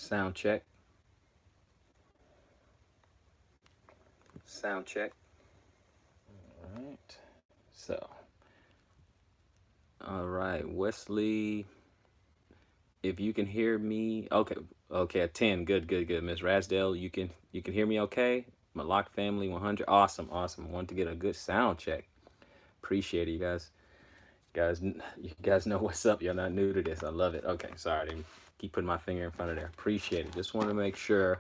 Sound check. Sound check. All right. So, all right, Wesley, if you can hear me, okay, okay, at 10, good, good, good. Miss Rasdale, you can hear me, okay? Malak family, 100, awesome, awesome. Want to get a good sound check. Appreciate it, you guys. You guys know what's up. You're not new to this. I love it. Okay, sorry, I didn't keep putting my finger in front of there. Appreciate it. Just want to make sure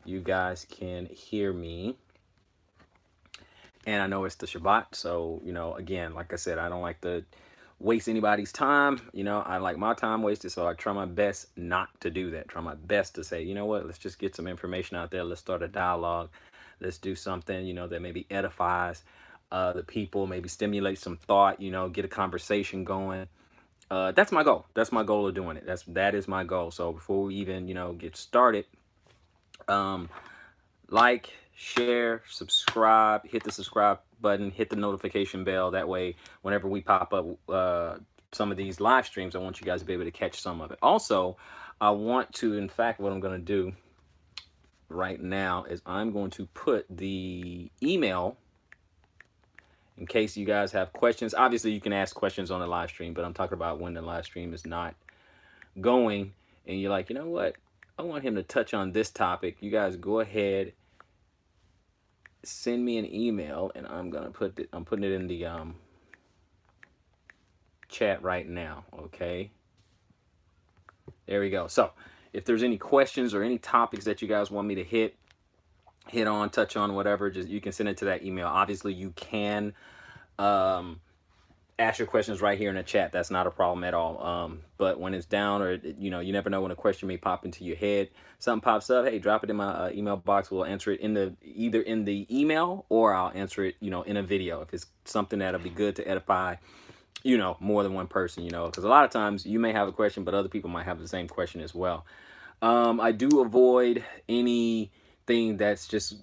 you guys can hear me. And I know it's the Shabbat, so again, like I said, I don't like to waste anybody's time. I like my time wasted, so I try my best not to do that. Try my best to say, you know what, let's just get some information out there. Let's start a dialogue. Let's do something, that maybe edifies the people, maybe stimulate some thought. Get a conversation going. That's my goal. That's my goal of doing it. That is my goal. So before we even get started, um, like, share, subscribe, hit the subscribe button, hit the notification bell. That way, whenever we pop up some of these live streams, I want you guys to be able to catch some of it. Also, I want to, in fact, what I'm going to do right now is I'm going to put the email in case you guys have questions. Obviously, you can ask questions on the live stream, but I'm talking about when the live stream is not going and you're like, you know what? I want him to touch on this topic. You guys go ahead, send me an email, and I'm putting it in the chat right now. Okay, there we go. So if there's any questions or any topics that you guys want me to hit on, touch on, whatever, just you can send it to that email. Obviously, you can ask your questions right here in the chat. That's not a problem at all. But when it's down, or you never know when a question may pop into your head. Something pops up. Hey, drop it in my email box. We'll answer it either in the email, or I'll answer it in a video if it's something that'll be good to edify more than one person. Because a lot of times you may have a question, but other people might have the same question as well. I do avoid anything that's just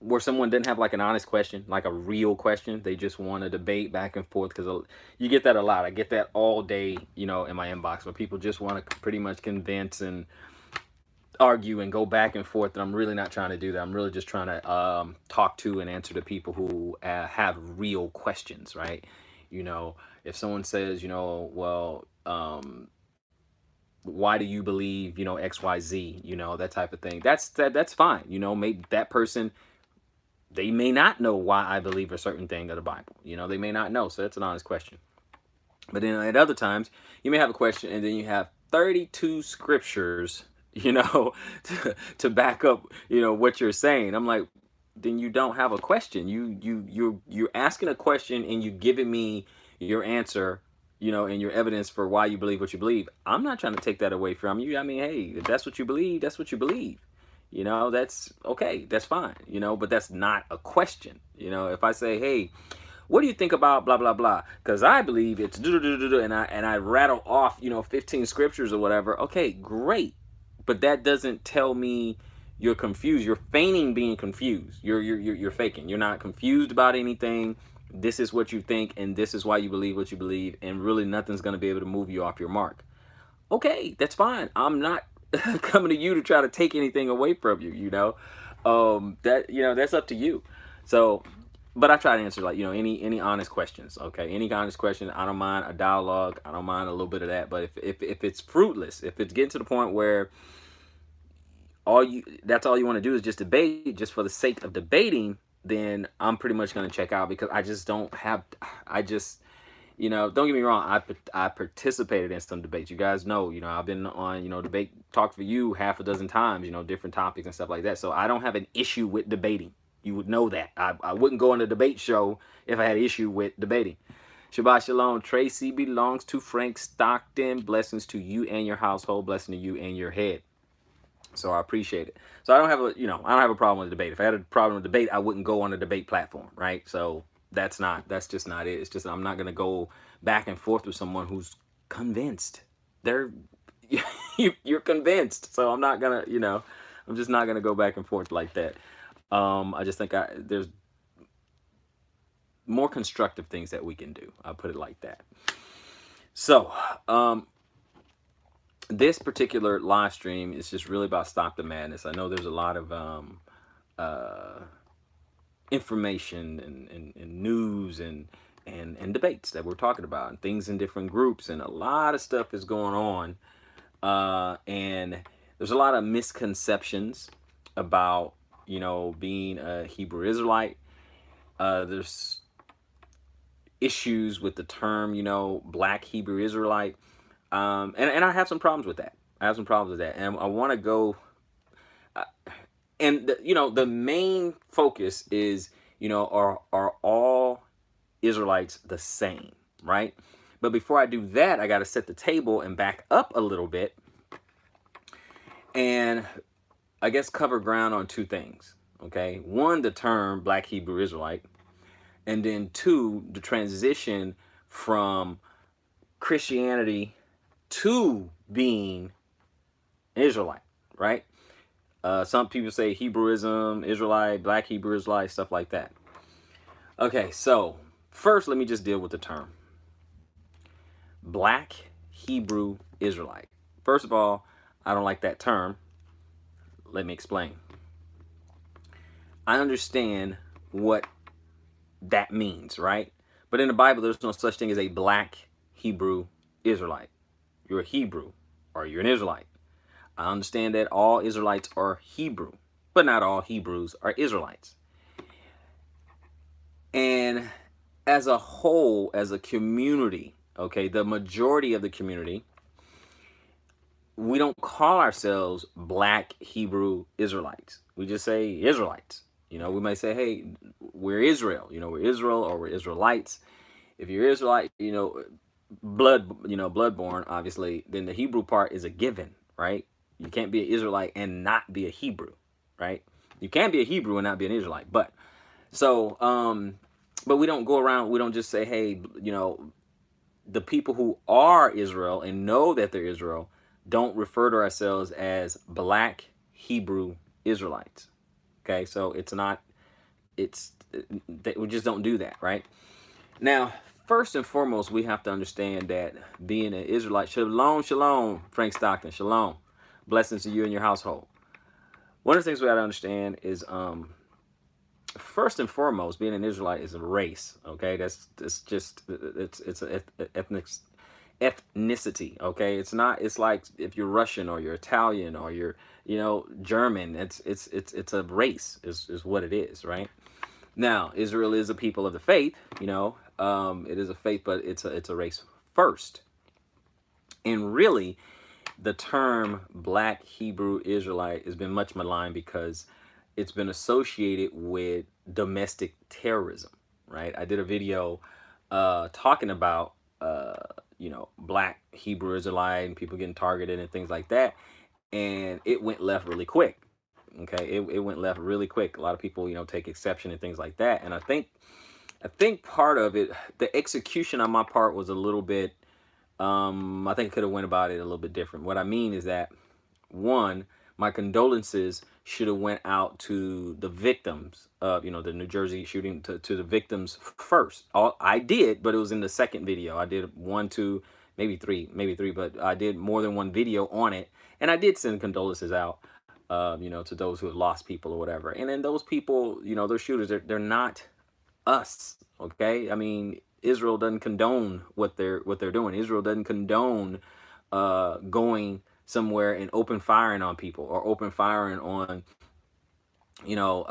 where someone didn't have like an honest question, like a real question. They just want to debate back and forth, because you get that a lot. I get that all day, in my inbox, where people just want to pretty much convince and argue and go back and forth. And I'm really not trying to do that. I'm really just trying to talk to and answer to people who have real questions, right? If someone says, well, why do you believe, XYZ, that type of thing, that's fine. Maybe that person, they may not know why I believe a certain thing of the Bible. They may not know. So that's an honest question. But then at other times, you may have a question, and then you have 32 scriptures, to back up, what you're saying. I'm like, then you don't have a question. You're asking a question, and you giving me your answer, and your evidence for why you believe what you believe. I'm not trying to take that away from you. I mean, hey, if that's what you believe, that's what you believe. That's okay. That's fine. But that's not a question. If I say, hey, what do you think about blah, blah, blah? Because I believe it's and I rattle off, 15 scriptures or whatever. Okay, great. But that doesn't tell me you're confused. You're feigning being confused. You're faking. You're not confused about anything. This is what you think, and this is why you believe what you believe, and really nothing's going to be able to move you off your mark. Okay, that's fine. I'm not coming to you to try to take anything away from you. That's up to you. So, but I try to answer, like, any honest questions. Okay, any honest question. I don't mind a dialogue. I don't mind a little bit of that. But if it's fruitless, if it's getting to the point where that's all you want to do is just debate, just for the sake of debating, then I'm pretty much going to check out, because I just don't have. Don't get me wrong, I participated in some debates. You guys know, I've been on, debate talk for you half a dozen times, different topics and stuff like that. So I don't have an issue with debating. You would know that. I wouldn't go on a debate show if I had an issue with debating. Shabbat Shalom. Tracy belongs to Frank Stockton. Blessings to you and your household. Blessing to you and your head. So I appreciate it. So I don't have a problem with debate. If I had a problem with debate, I wouldn't go on a debate platform, right? So that's just not it. It's just, I'm not going to go back and forth with someone who's convinced. You're convinced. So I'm not going to, I'm just not going to go back and forth like that. I just think there's more constructive things that we can do. I'll put it like that. So, this particular live stream is just really about Stop the Madness. I know there's a lot of uh, information and news and debates that we're talking about, and things in different groups, and a lot of stuff is going on. And there's a lot of misconceptions about, being a Hebrew Israelite. There's issues with the term, Black Hebrew Israelite. And I have some problems with that. I have some problems with that. And I want to go, and the main focus is, are all Israelites the same, right? But before I do that, I got to set the table and back up a little bit, and I guess cover ground on two things. Okay, one, the term Black Hebrew Israelite, and then two, the transition from Christianity to being an Israelite, right? Some people say Hebrewism, Israelite, Black Hebrew Israelite, stuff like that. Okay, so first, let me just deal with the term Black Hebrew Israelite. First of all, I don't like that term. Let me explain. I understand what that means, right? But in the Bible, there's no such thing as a Black Hebrew Israelite. You're a Hebrew or you're an Israelite. I understand that all Israelites are Hebrew, but not all Hebrews are Israelites. And as a whole, as a community, okay, the majority of the community, we don't call ourselves Black Hebrew Israelites. We just say Israelites. We might say, hey, we're Israel. We're Israel, or we're Israelites. If you're Israelite, bloodborn, obviously, then the Hebrew part is a given, right? You can't be an Israelite and not be a Hebrew, right? You can be a Hebrew and not be an Israelite. But we don't go around, we don't just say, hey, the people who are Israel and know that they're Israel don't refer to ourselves as Black Hebrew Israelites. Okay, so we just don't do that, right? Now, first and foremost, we have to understand that being an Israelite, shalom, shalom, Frank Stockton, shalom, blessings to you and your household. One of the things we got to understand is, first and foremost, being an Israelite is a race. Okay, it's an ethnicity. Okay, it's like if you're Russian or you're Italian or you're German. It's a race is what it is, right? Now, Israel is a people of the faith. It is a faith, but it's a race first. And really, the term Black Hebrew Israelite has been much maligned because it's been associated with domestic terrorism, right? I did a video talking about Black Hebrew Israelite and people getting targeted and things like that, and it went left really quick. Okay, it went left really quick. A lot of people take exception and things like that, and I think part of it, the execution on my part was a little bit. I think I could have went about it a little bit different. What I mean is that, one, my condolences should have went out to the victims of the New Jersey shooting, to the victims first. I did, but it was in the second video. I did one, two, maybe three, but I did more than one video on it, and I did send condolences out, to those who have lost people or whatever. And then those people, those shooters, they're not us. Okay, I mean, Israel doesn't condone what they're doing. Israel doesn't condone going somewhere and open firing on people, or open firing on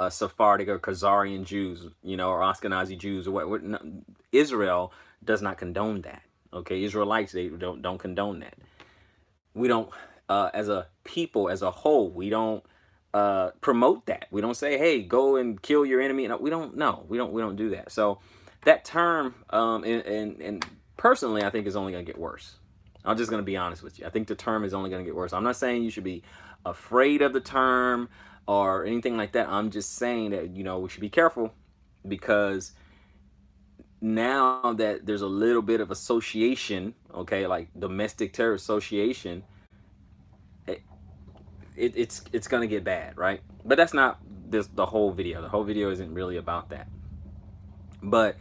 Sephardic or Khazarian Jews, or Ashkenazi Jews, or what. No, Israel does not condone that. Okay, Israelites, they don't condone that. We don't, as a people, as a whole, we don't promote that. We don't say, hey, go and kill your enemy. No, we don't. No, we don't do that. So that term, and personally, I think is only going to get worse. I'm just going to be honest with you. I think the term is only going to get worse. I'm not saying you should be afraid of the term or anything like that. I'm just saying that, we should be careful, because now that there's a little bit of association, okay, like domestic terror association, it's going to get bad, right? But that's not the whole video. The whole video isn't really about that. But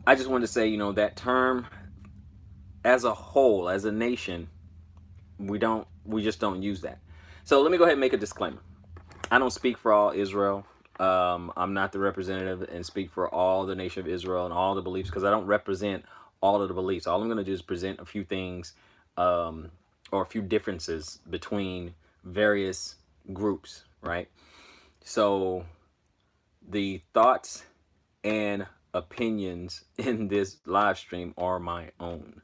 I just wanted to say, that term, as a whole, as a nation, we don't We just don't use that. So let me go ahead and make a disclaimer. I don't speak for all Israel. I'm not the representative and speak for all the nation of Israel and all the beliefs, because I don't represent all of the beliefs. All I'm going to do is present a few things, or a few differences between various groups, right? So the thoughts and opinions in this live stream are my own.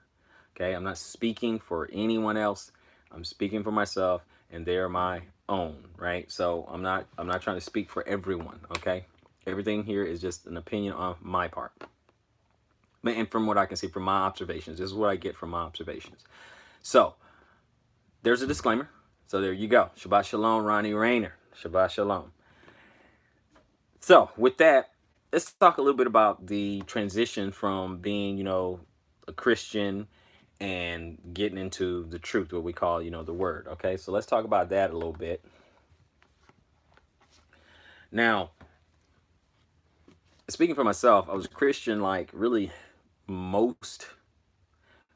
Okay, I'm not speaking for anyone else. I'm speaking for myself, and they're my own, right? So I'm not trying to speak for everyone. Okay, everything here is just an opinion on my part, and from what I can see from my observations. This is what I get from my observations. So there's a disclaimer. So there you go. Shabbat shalom, Ronnie Rayner. Shabbat shalom. So with that, let's talk a little bit about the transition from being, a Christian and getting into the truth, what we call, the word. Okay, so let's talk about that a little bit. Now, speaking for myself, I was a Christian like really most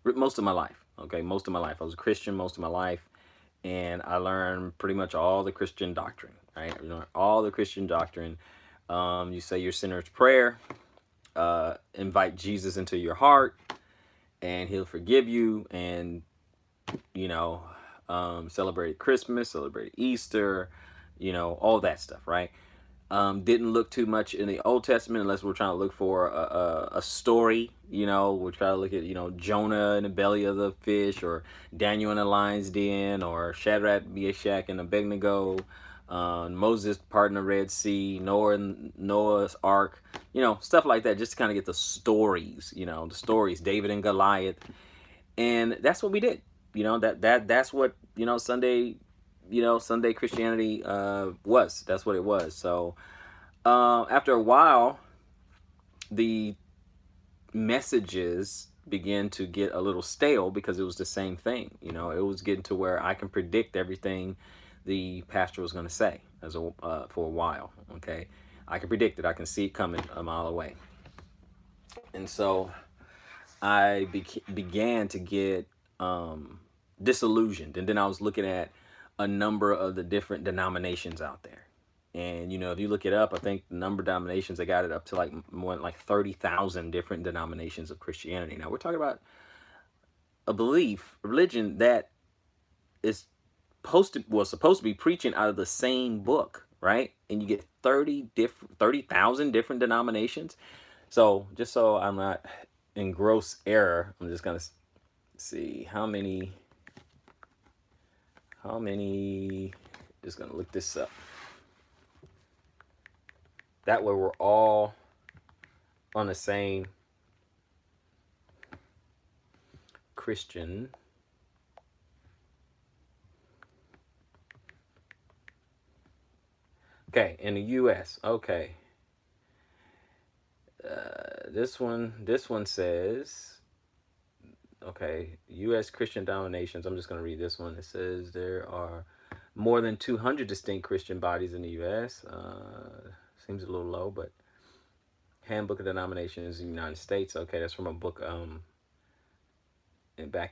of my life. Okay, most of my life I was a Christian most of my life, and I learned pretty much all the Christian doctrine. Right, all the Christian doctrine. You say your sinner's prayer, invite Jesus into your heart, and he'll forgive you, and celebrate Christmas, celebrate Easter, all that stuff, right? Didn't look too much in the Old Testament unless we're trying to look for a story. We're trying to look at, Jonah in the belly of the fish, or Daniel in the lion's den, or Shadrach, Meshach, and Abednego, Moses parting the Red Sea, Noah's Ark, stuff like that, just to kind of get the stories, David and Goliath. And that's what we did. That's what, Sunday Christianity was. That's what it was. So after a while, the messages began to get a little stale, because it was the same thing. It was getting to where I can predict everything the pastor was going to say for a while. Okay, I can predict it. I can see it coming a mile away. And so I began to get disillusioned. And then I was looking at a number of the different denominations out there. And, if you look it up, I think the number of denominations, they got it up to like more like 30,000 different denominations of Christianity. Now, we're talking about a religion that is supposed to be preaching out of the same book, right? And you get 30,000 different denominations. So just so I'm not in gross error, I'm just going to see how many, just going to look this up. That way we're all on the same Christian okay, in the US. Okay. This one says, okay, U.S. Christian denominations. I'm just going to read this one. It says there are more than 200 distinct Christian bodies in the U.S. Seems a little low, but Handbook of Denominations in the United States. Okay, that's from a book back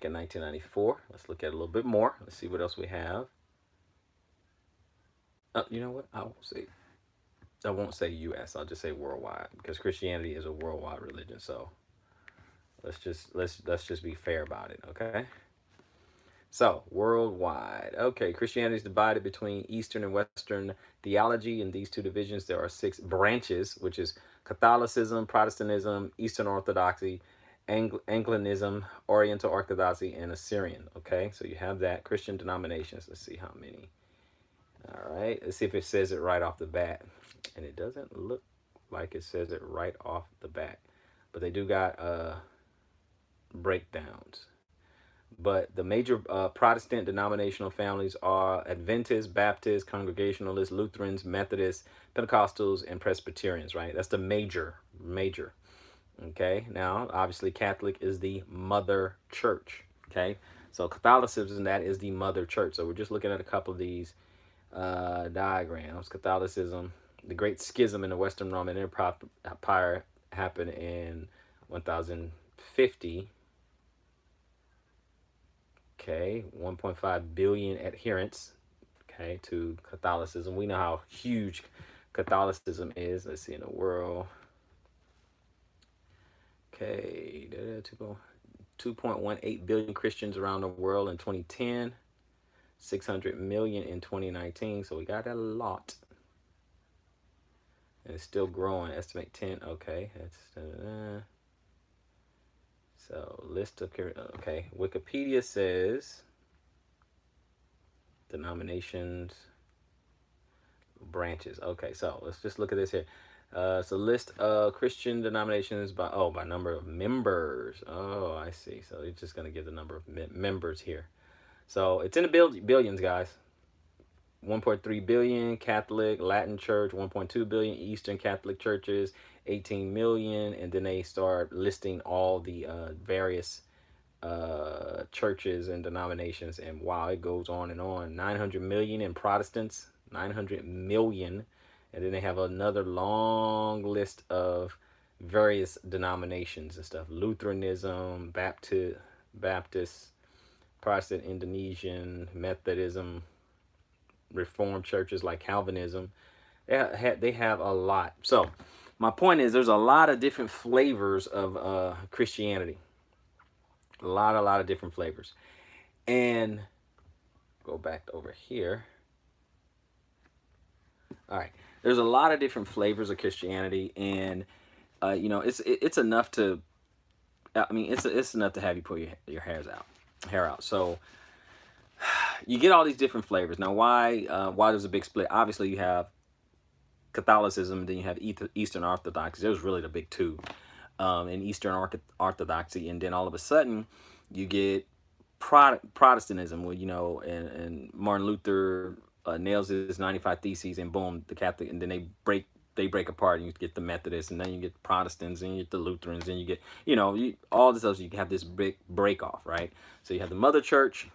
in 1994. Let's look at it a little bit more. Let's see what else we have. You know what? I won't say U.S. I'll just say worldwide, because Christianity is a worldwide religion. So let's just be fair about it, okay? So worldwide, okay. Christianity is divided between Eastern and Western theology. In these two divisions, there are 6 branches, which is Catholicism, Protestantism, Eastern Orthodoxy, Anglicanism, Oriental Orthodoxy, and Assyrian. Okay, so you have that. Christian denominations. Let's see how many. All right, let's see if it says it right off the bat. And it doesn't look like it says it right off the bat, but they do got breakdowns. But the major Protestant denominational families are Adventists, Baptists, Congregationalists, Lutherans, Methodists, Pentecostals, and Presbyterians, right? That's the major. Okay, now obviously Catholic is the mother church. Okay, so Catholicism, that is the mother church. So we're just looking at a couple of these diagrams. Catholicism, the Great Schism in the Western Roman Empire happened in 1050. Okay, 1.5 billion adherents, okay, to Catholicism. We know how huge Catholicism is. Let's see in the world. Okay, 2.18 billion Christians around the world in 2010, 600 million in 2019. So we got a lot. And it's still growing. Estimate 10. Okay, that's so list of okay. Wikipedia says denominations, branches. Okay, so let's just look at this here. So list of Christian denominations by number of members. Oh, I see. So it's just gonna give the number of members here. So it's in the billions, guys. 1.3 billion Catholic, Latin Church, 1.2 billion Eastern Catholic churches, 18 million, and then they start listing all the various churches and denominations, and wow, it goes on and on. 900 million in Protestants, 900 million, and then they have another long list of various denominations and stuff: Lutheranism, Baptist, Protestant, Indonesian, Methodism, Reformed churches like Calvinism. They have a lot. So my point is, there's a lot of different flavors of Christianity. A lot of different flavors. And go back over here. All right, there's a lot of different flavors of Christianity, and it's enough to, I mean, it's enough to have you pull your hair out. So you get all these different flavors. Now, why there's a big split? Obviously, you have Catholicism, and then you have Eastern Orthodoxy. There's really the big two, in Eastern Orthodoxy, and then all of a sudden you get Protestantism, where and Martin Luther nails his 95 Theses, and boom, the Catholic, and then they break apart, and you get the Methodists, and then you get Protestants, and you get the Lutherans, and you get all this stuff. So you have this big break off, right? So you have the Mother Church,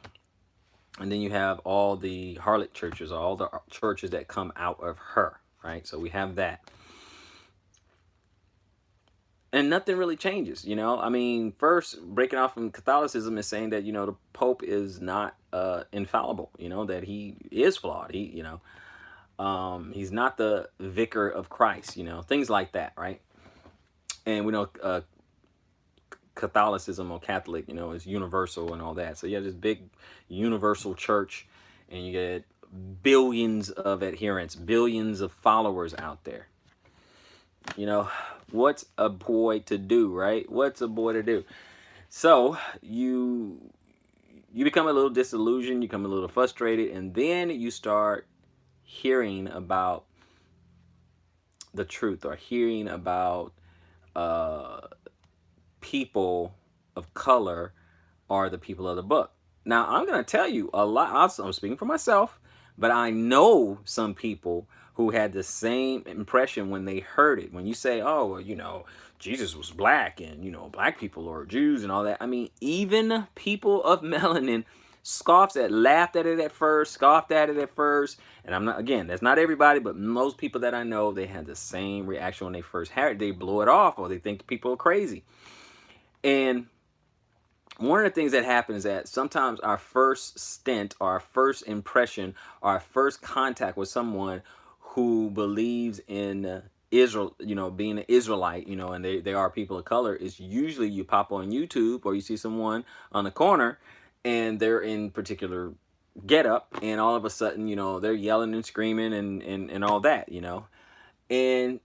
and then you have all the harlot churches, all the churches that come out of her, right? So we have that. And nothing really changes, I mean, first, breaking off from Catholicism is saying that, the Pope is not infallible, that he is flawed. He's not the vicar of Christ, things like that, right? And we know Catholicism or Catholic, is universal and all that. So you have this big universal church, and you get billions of adherents, billions of followers out there. What's a boy to do, right? What's a boy to do? So you become a little disillusioned, you become a little frustrated, and then you start hearing about the truth, or hearing about people of color are the people of the book. Now, I'm going to tell you a lot. I'm speaking for myself, but I know some people who had the same impression when they heard it. When you say, oh, well, Jesus was black, and, black people are Jews and all that. I mean, even people of melanin scoffed at it at first. And I'm not, again, that's not everybody, but most people that I know, they had the same reaction when they first heard it. They blow it off, or they think people are crazy. And one of the things that happens is that sometimes our first stint, or our first impression, or our first contact with someone who believes in Israel, being an Israelite, and they are people of color, is usually you pop on YouTube, or you see someone on the corner, and they're in particular get up, and all of a sudden, they're yelling and screaming and all that, and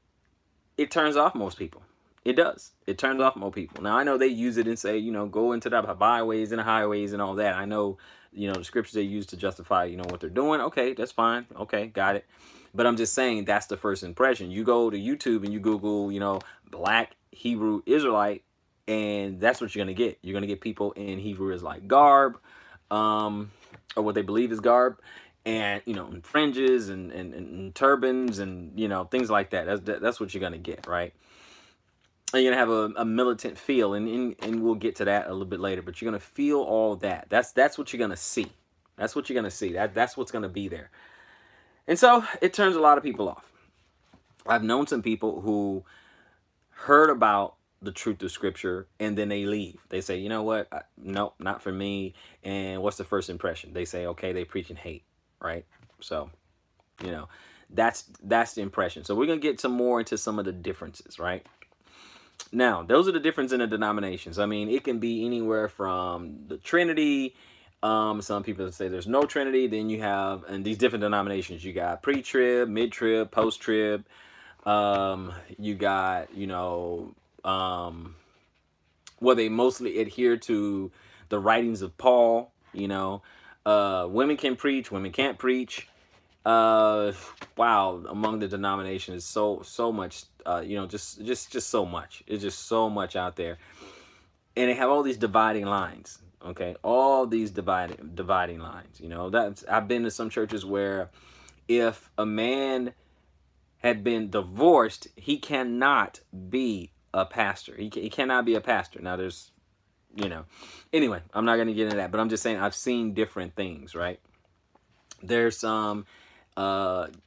it turns off most people. It does. It turns off more people. Now, I know they use it and say, go into the byways and the highways and all that. I know, the scriptures they use to justify, what they're doing. Okay, that's fine. Okay, got it. But I'm just saying, that's the first impression. You go to YouTube and you Google, black Hebrew Israelite, and that's what you're going to get. You're going to get people in Hebrew Israelite garb, or what they believe is garb, and, fringes and turbans and, things like that. That's what you're going to get, right? You're gonna have a militant feel, and we'll get to that a little bit later. But you're gonna feel all that. That's what you're gonna see. That's what you're gonna see. That's what's gonna be there. And so it turns a lot of people off. I've known some people who heard about the truth of scripture, and then they leave. They say, you know what? Nope, not for me. And what's the first impression? They say, okay, they preach and hate, right? So, you know, that's the impression. So we're going to get some more into some of the differences, right? Now, those are the differences in the denominations. I mean, it can be anywhere from the Trinity. Some people say there's no Trinity. Then you have, and these different denominations, you got pre-trib, mid-trib, post-trib. You got, well, they mostly adhere to the writings of Paul. Women can preach, women can't preach. Wow, among the denominations, so much. Just so much. It's just so much out there, and they have all these dividing lines. Okay, all these dividing lines. That's I've been to some churches where if a man had been divorced, he cannot be a pastor. He cannot be a pastor. Now anyway, I'm not going to get into that, but I'm just saying I've seen different things, right? There's some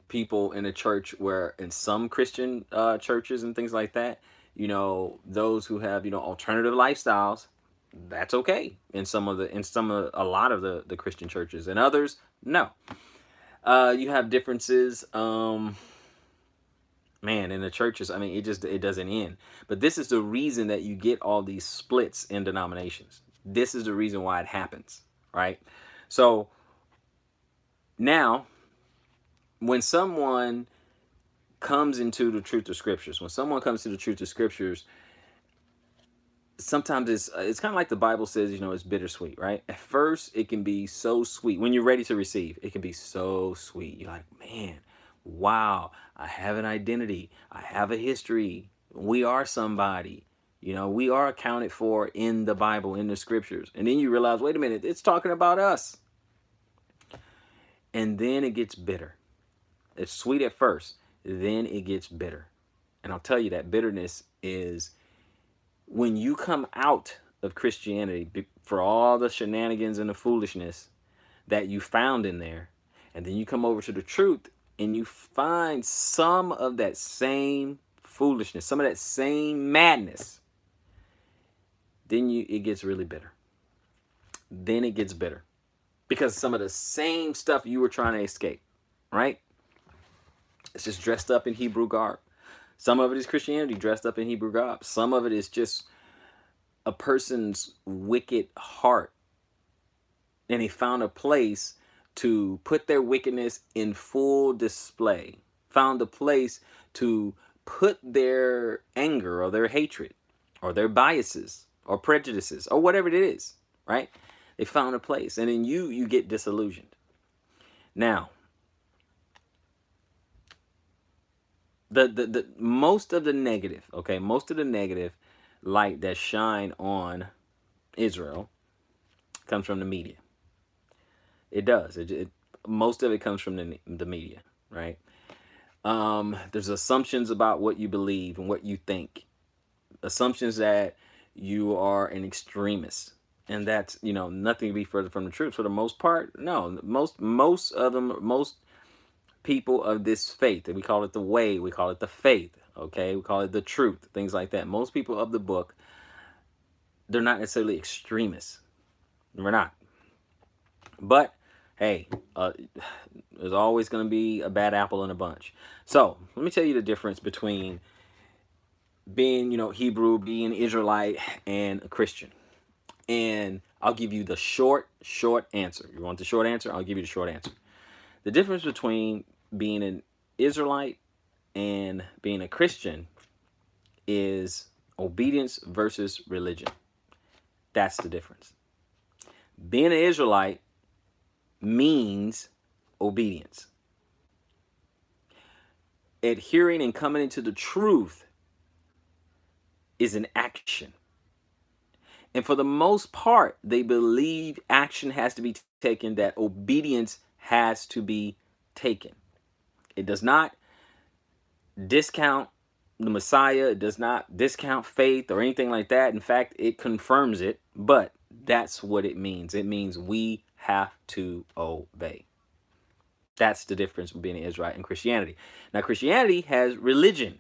people in a church where in some Christian churches and things like that, those who have, alternative lifestyles, that's okay a lot of the Christian churches, and others, no. You have differences, man, in the churches. I mean, it doesn't end. But this is the reason that you get all these splits in denominations. This is the reason why it happens, right? So now, when someone comes into the truth of scriptures, sometimes it's kind of like the Bible says, it's bittersweet, right? At first, it can be so sweet. When you're ready to receive, it can be so sweet. You're like, man, wow, I have an identity. I have a history. We are somebody. We are accounted for in the Bible, in the scriptures. And then you realize, wait a minute, it's talking about us. And then it gets bitter. It's sweet at first, then it gets bitter. And I'll tell you that bitterness is when you come out of Christianity for all the shenanigans and the foolishness that you found in there, and then you come over to the truth and you find some of that same foolishness, some of that same madness, then it gets really bitter. Then it gets bitter because some of the same stuff you were trying to escape, right? It's just dressed up in Hebrew garb. Some of it is Christianity dressed up in Hebrew garb. Some of it is just a person's wicked heart. And he found a place to put their wickedness in full display. Found a place to put their anger or their hatred or their biases or prejudices or whatever it is, right? They found a place. And then you get disillusioned. Now, the most of the negative light that shine on Israel comes from the media. It does. Most of it comes from the media, right? There's assumptions about what you believe and what you think. Assumptions that you are an extremist, and that's nothing to be further from the truth. For the most part, no. Most people of this faith, and we call it the way, we call it the faith, okay, we call it the truth, things like that. Most people of the book, they're not necessarily extremists. We're not. But hey, there's always going to be a bad apple in a bunch. So let me tell you the difference between being Hebrew, being Israelite, and a Christian. And I'll give you the short answer. You want the short answer? I'll give you the short answer. The difference between being an Israelite and being a Christian is obedience versus religion. That's the difference. Being an Israelite means obedience. Adhering and coming into the truth is an action. And for the most part, they believe action has to be taken, that obedience has to be taken. It does not discount the Messiah. It does not discount faith or anything like that. In fact, it confirms it. But that's what it means. It means we have to obey. That's the difference between Israelite and Christianity. Now, Christianity has religion,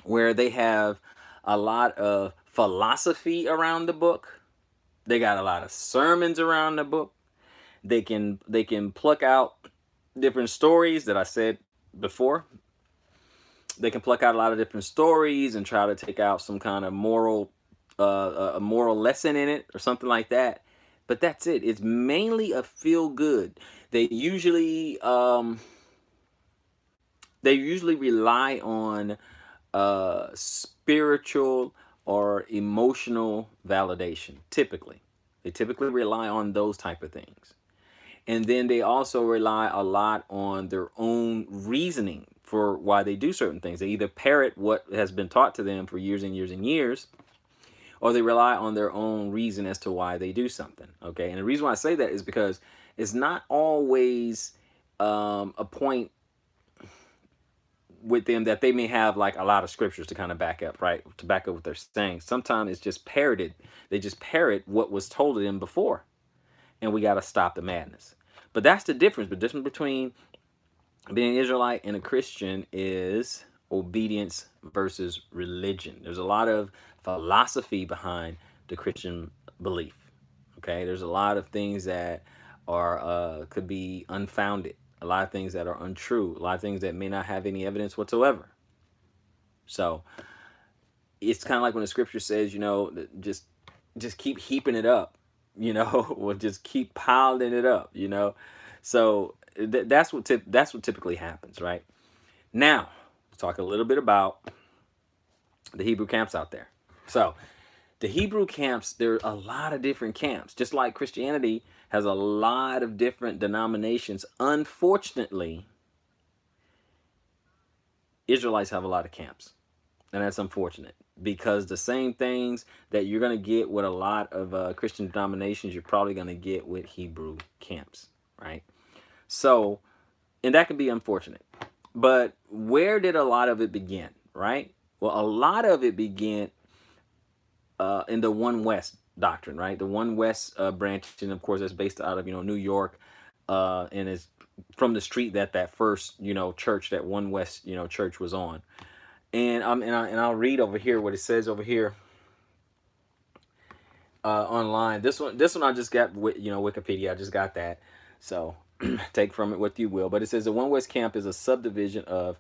where they have a lot of philosophy around the book. They got a lot of sermons around the book. They can pluck out different stories that I said before. They can pluck out a lot of different stories and try to take out some kind of moral a moral lesson in it or something like that. But that's it. It's mainly a feel good. They usually rely on spiritual or emotional validation. They typically rely on those type of things. And then they also rely a lot on their own reasoning for why they do certain things. They either parrot what has been taught to them for years and years and years, or they rely on their own reason as to why they do something. Okay. And the reason why I say that is because it's not always a point with them that they may have like a lot of scriptures to kind of back up, right? To back up what they're saying. Sometimes it's just parroted. They just parrot what was told to them before. And we got to stop the madness. But that's the difference. The difference between being an Israelite and a Christian is obedience versus religion. There's a lot of philosophy behind the Christian belief. Okay, there's a lot of things that are could be unfounded. A lot of things that are untrue. A lot of things that may not have any evidence whatsoever. So it's kind of like when the scripture says, just keep heaping it up, or just keep piling it up, So that's what typically happens, right? Now, let's talk a little bit about the Hebrew camps out there. So the Hebrew camps, there are a lot of different camps, just like Christianity has a lot of different denominations. Unfortunately, Israelites have a lot of camps. And that's unfortunate because the same things that you're going to get with a lot of Christian denominations, you're probably going to get with Hebrew camps, right? So, and that can be unfortunate. But where did a lot of it begin, right? Well, a lot of it began in the One West doctrine, right? The One West branch, and of course, that's based out of New York, and is from the street that first church, that One West church was on. And I'll read over here what it says over here online. This one I just got with Wikipedia. I just got that, so take from it what you will. But it says the One West Camp is a subdivision of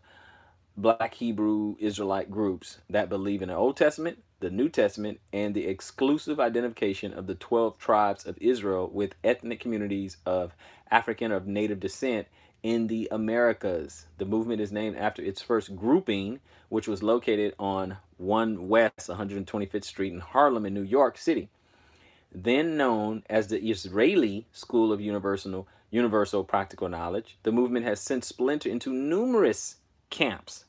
Black Hebrew Israelite groups that believe in the Old Testament, the New Testament, and the exclusive identification of the 12 tribes of Israel with ethnic communities of African or native descent in the Americas. The movement is named after its first grouping, which was located on 1 West 125th Street in Harlem in New York City. Then known as the Israeli School of Universal Practical Knowledge, the movement has since splintered into numerous camps,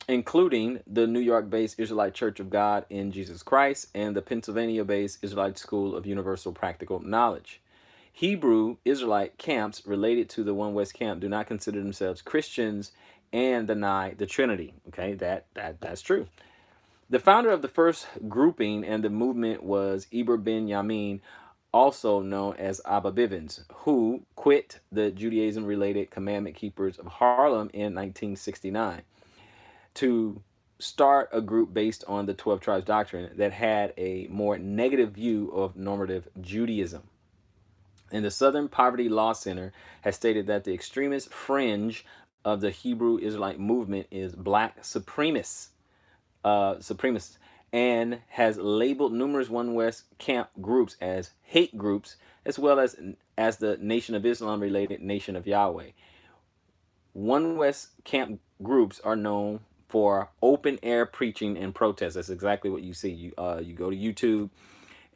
including the New York-based Israelite Church of God in Jesus Christ and the Pennsylvania-based Israelite School of Universal Practical Knowledge. Hebrew Israelite camps related to the One West camp do not consider themselves Christians and deny the Trinity. Okay, that's true. The founder of the first grouping and the movement was Eber ben Yamin, also known as Abba Bivens, who quit the Judaism-related Commandment Keepers of Harlem in 1969 to start a group based on the 12 tribes doctrine that had a more negative view of normative Judaism. And the Southern Poverty Law Center has stated that the extremist fringe of the Hebrew Israelite movement is black supremacists, and has labeled numerous One West camp groups as hate groups, as well as the Nation of Islam related Nation of Yahweh. One West camp groups are known for open air preaching and protest. That's exactly what you see. You go to YouTube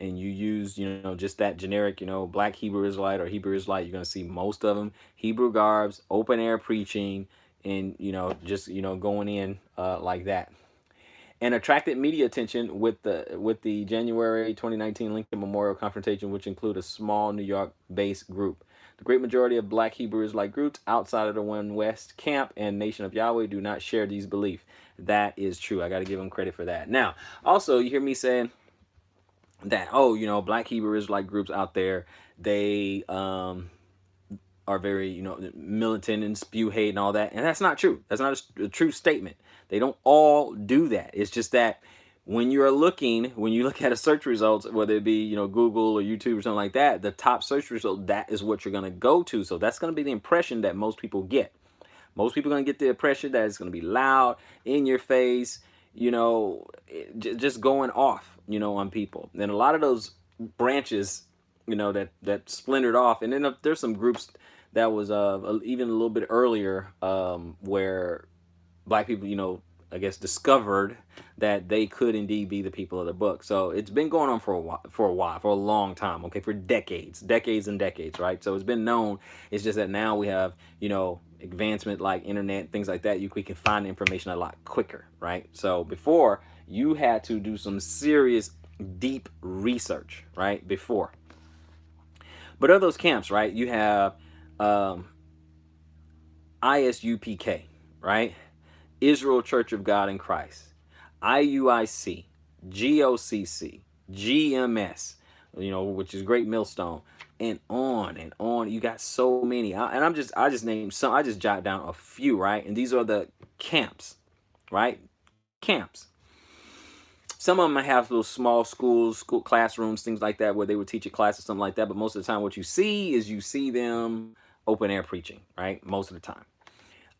and you use just that generic Black Hebrew Israelite or Hebrew Israelite, you're going to see most of them Hebrew garbs, open air preaching, and just going in like that, and attracted media attention with the January 2019 Lincoln Memorial confrontation, which include a small New York based group. The great majority of Black Hebrew Israelite groups outside of the One West camp and Nation of Yahweh do not share these beliefs. That is true. I got to give them credit for that. Now, also, you hear me saying that, Black Hebrew Israelite groups out there, they are very, militant and spew hate and all that. And that's not true. That's not a true statement. They don't all do that. It's just that when you look at a search results, whether it be, Google or YouTube or something like that, the top search result, that is what you're going to go to. So that's going to be the impression that most people get. Most people are going to get the impression that it's going to be loud, in your face, just going off, on people. And a lot of those branches, that splintered off. And then there's some groups that was even a little bit earlier, where black people, I guess, discovered that they could indeed be the people of the book. So it's been going on for a while, for a long time, okay, for decades and decades, right? So it's been known. It's just that now we have, advancement like internet, things like that. We can find information a lot quicker, right? So before, you had to do some serious, deep research, right? Before. But of those camps, right, you have ISUPK, right? Israel Church of God in Christ, IUIC, GOCC, GMS, which is Great Millstone, and on and on. You got so many, and I just named some. I just jot down a few, right? And these are the camps, right? Camps. Some of them might have little small schools, school classrooms, things like that, where they would teach a class or something like that. But most of the time, what you see them open air preaching, right? Most of the time.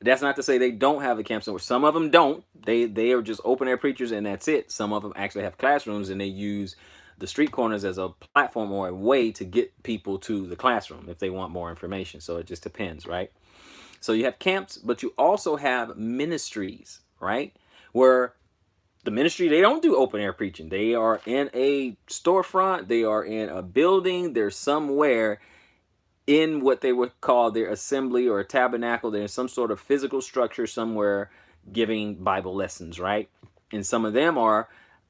That's not to say they don't have a camp somewhere. Some of them don't. They are just open air preachers and that's it. Some of them actually have classrooms and they use the street corners as a platform or a way to get people to the classroom if they want more information. So it just depends, right? So you have camps, but you also have ministries, right? Where the ministry, they don't do open air preaching. They are in a storefront. They are in a building. They're somewhere in what they would call their assembly or a tabernacle. They're in some sort of physical structure somewhere giving Bible lessons, right? And some of them are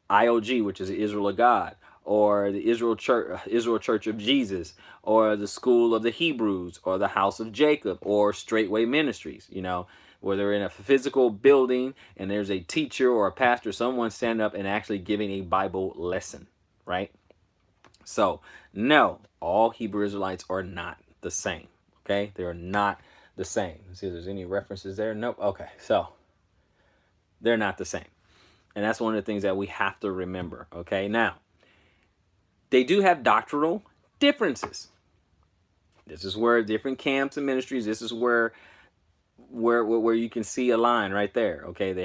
IOG, which is the Israel of God, or the Israel Church of Jesus, or the School of the Hebrews, or the House of Jacob, or Straightway Ministries, where they're in a physical building and there's a teacher or a pastor, someone standing up and actually giving a Bible lesson, right? So, no, all Hebrew Israelites are not the same. Okay, they are not the same. Let's see if there's any references there. Nope. Okay, so they're not the same, and that's one of the things that we have to remember. Okay, now they do have doctrinal differences. This is where different camps and ministries. This is where you can see a line right there. Okay, they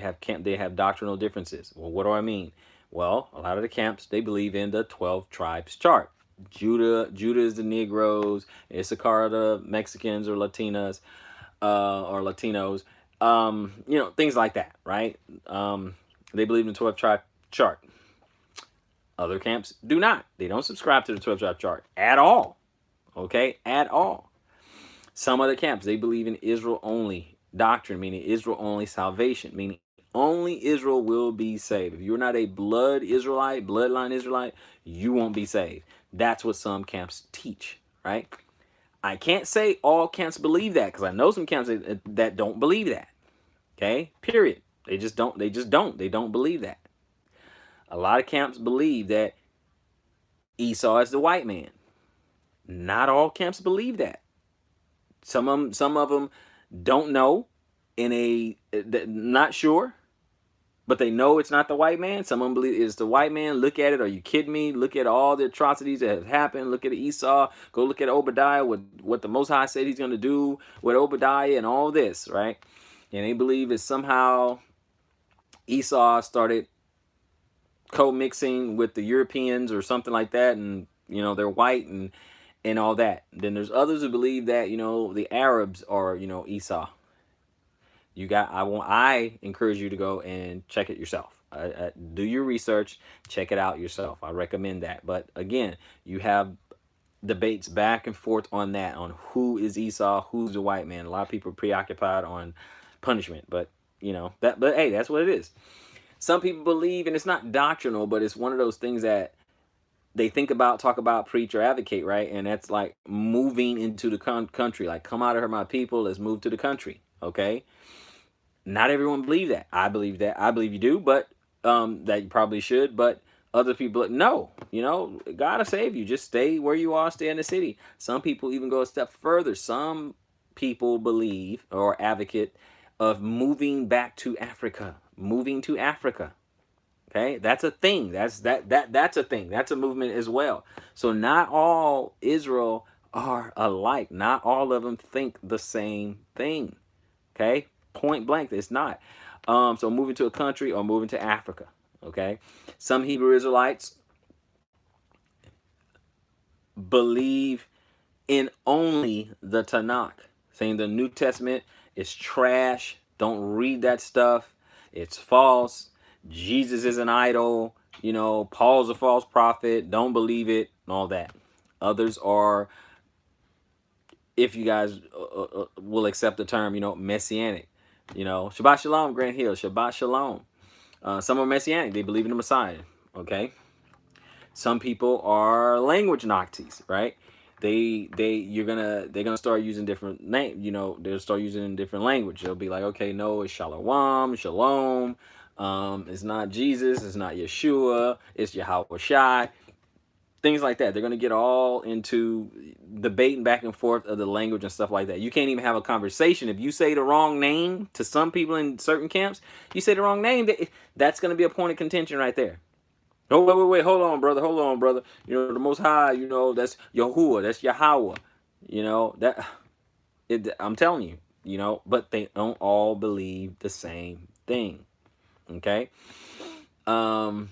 have doctrinal differences. Well, what do I mean? Well, a lot of the camps, they believe in the 12 tribes chart. Judah is the Negroes, Issachar the Mexicans or Latinas, or Latinos, things like that, right? They believe in the 12 tribe chart. Other camps do not. They don't subscribe to the 12 tribe chart at all. Okay, at all. Some other camps, they believe in Israel only doctrine, meaning Israel only salvation, meaning only Israel will be saved. If you're not a bloodline Israelite, you won't be saved. That's what some camps teach, right? I can't say all camps believe that, because I know some camps that don't believe that. Okay, period. They don't believe that. A lot of camps believe that Esau is the white man. Not all camps believe that. Some of them don't know, not sure, but they know it's not the white man. Some of them believe it's the white man. Look at it. Are you kidding me? Look at all the atrocities that have happened. Look at Esau. Go look at Obadiah, what the Most High said he's going to do with Obadiah and all this, right? And they believe it's somehow Esau started co-mixing with the Europeans or something like that, and they're white and all that. Then there's others who believe that the Arabs are Esau. I encourage you to go and check it yourself. Do your research, check it out yourself. I recommend that. But again, you have debates back and forth on that, on who is Esau, who's the white man. A lot of people are preoccupied on punishment, but but hey, that's what it is. Some people believe, and it's not doctrinal, but it's one of those things that they think about, talk about, preach, or advocate, right? And that's like moving into the country, like, come out of here, my people, let's move to the country, okay? Not everyone believe that. I believe that. I believe you do, but that you probably should. But other people, no. God will save you. Just stay where you are. Stay in the city. Some people even go a step further. Some people believe or advocate of moving back to Africa. Moving to Africa. Okay, that's a thing. That's a thing. That's a movement as well. So not all Israel are alike. Not all of them think the same thing. Okay, point blank, it's not. So moving to a country or moving to Africa. Okay, some Hebrew Israelites believe in only the Tanakh, saying the New Testament is trash. Don't read that stuff. It's false. Jesus is an idol. You know, Paul's a false prophet. Don't believe it, and all that. Others are, if you guys will accept the term, you know, messianic. You know, Shabbat Shalom, Grant Hill. Shabbat Shalom. Some are messianic. They believe in the Messiah. Okay. Some people are language Nazis, right? They're gonna start using different name. You know, they'll start using in different language. They'll be like, okay, no, it's Shalom, Shalom. It's not Jesus. It's not Yeshua. It's Yahweh Shai. Things like that. They're gonna get all into debating back and forth of the language and stuff like that. You can't even have a conversation if you say the wrong name to some people in certain camps. You say the wrong name, that's gonna be a point of contention right there. Oh, wait, hold on, brother, You know, the Most High, you know, that's Yahuwah, that's Yahweh. You know, I'm telling you, you know, but they don't all believe the same thing. Okay? Um,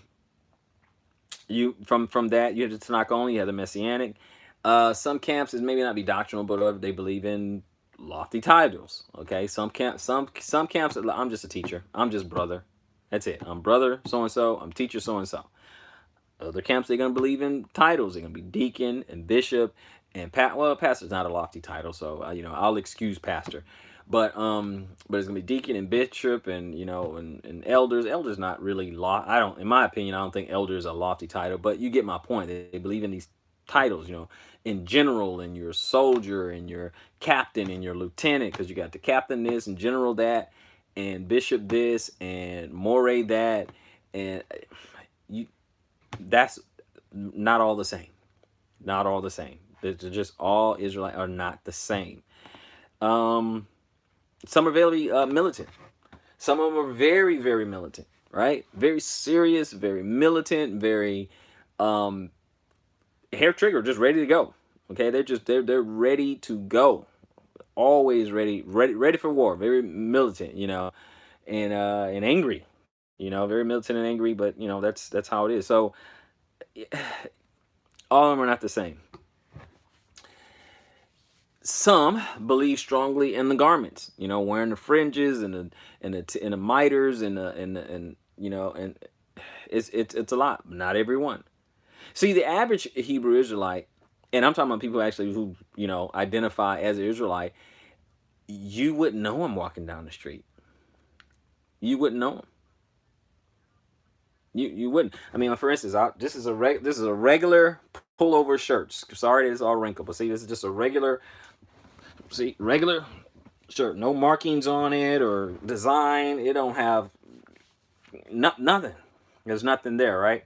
you from that, you have the Tanakh only, you have the Messianic. Some camps is maybe not be doctrinal, but they believe in lofty titles. Okay, some camps. I'm just a teacher. I'm just brother. That's it. I'm brother so and so. I'm teacher so and so. Other camps, they're going to believe in titles. They're going to be deacon and bishop and well, pastor's not a lofty title, so you know, I'll excuse pastor. But it's going to be deacon and bishop and, you know, and elders. Elders not really in my opinion, I don't think elder is a lofty title, but you get my point. They believe in these titles, you know, in general, and your soldier and your captain and your lieutenant, because you got the captain this and general that and bishop this and moray that, and you that's not all the same. Not all the same. They're just all Israelites are not the same. Some are very militant. Some of them are very, very militant, right? Very serious, very militant, very hair trigger, just ready to go. Okay, they're ready to go. Always ready for war. Very militant, you know, and angry. You know, very militant and angry, but you know, that's how it is. So all of them are not the same. Some believe strongly in the garments, you know, wearing the fringes and the miters and you know, and it's a lot. Not everyone. See, the average Hebrew Israelite, and I'm talking about people actually who, you know, identify as an Israelite, you wouldn't know him walking down the street. You wouldn't know him. You wouldn't. I mean, for instance, this is a regular pullover shirt. Sorry, it's all wrinkled, but see, this is just a regular shirt. No markings on it or design. It don't have nothing. There's nothing there, right?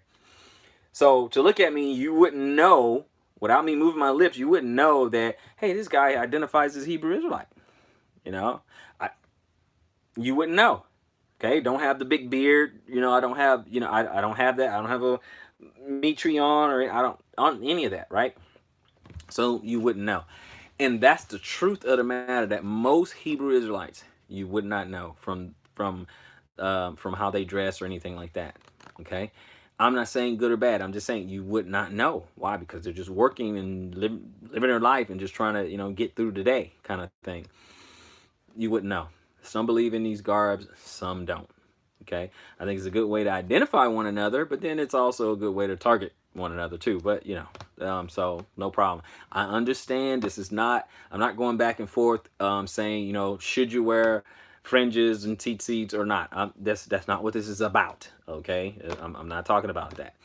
So to look at me, you wouldn't know, without me moving my lips, you wouldn't know that, hey, this guy identifies as Hebrew Israelite. You know, you wouldn't know. Okay, don't have the big beard. You know, I don't have. You know, I don't have that. I don't have a Mitri on, or I don't on any of that, right? So you wouldn't know, and that's the truth of the matter. That most Hebrew Israelites you would not know from how they dress or anything like that. Okay, I'm not saying good or bad. I'm just saying you would not know. Why? Because they're just working and living their life and just trying to, you know, get through the day, kind of thing. You wouldn't know. Some believe in these garbs, some don't. Okay, I think it's a good way to identify one another, but then it's also a good way to target one another too. But you know, so no problem. I understand this is not. I'm not going back and forth saying, you know, should you wear fringes and tzitzits or not. That's not what this is about. Okay, I'm not talking about that.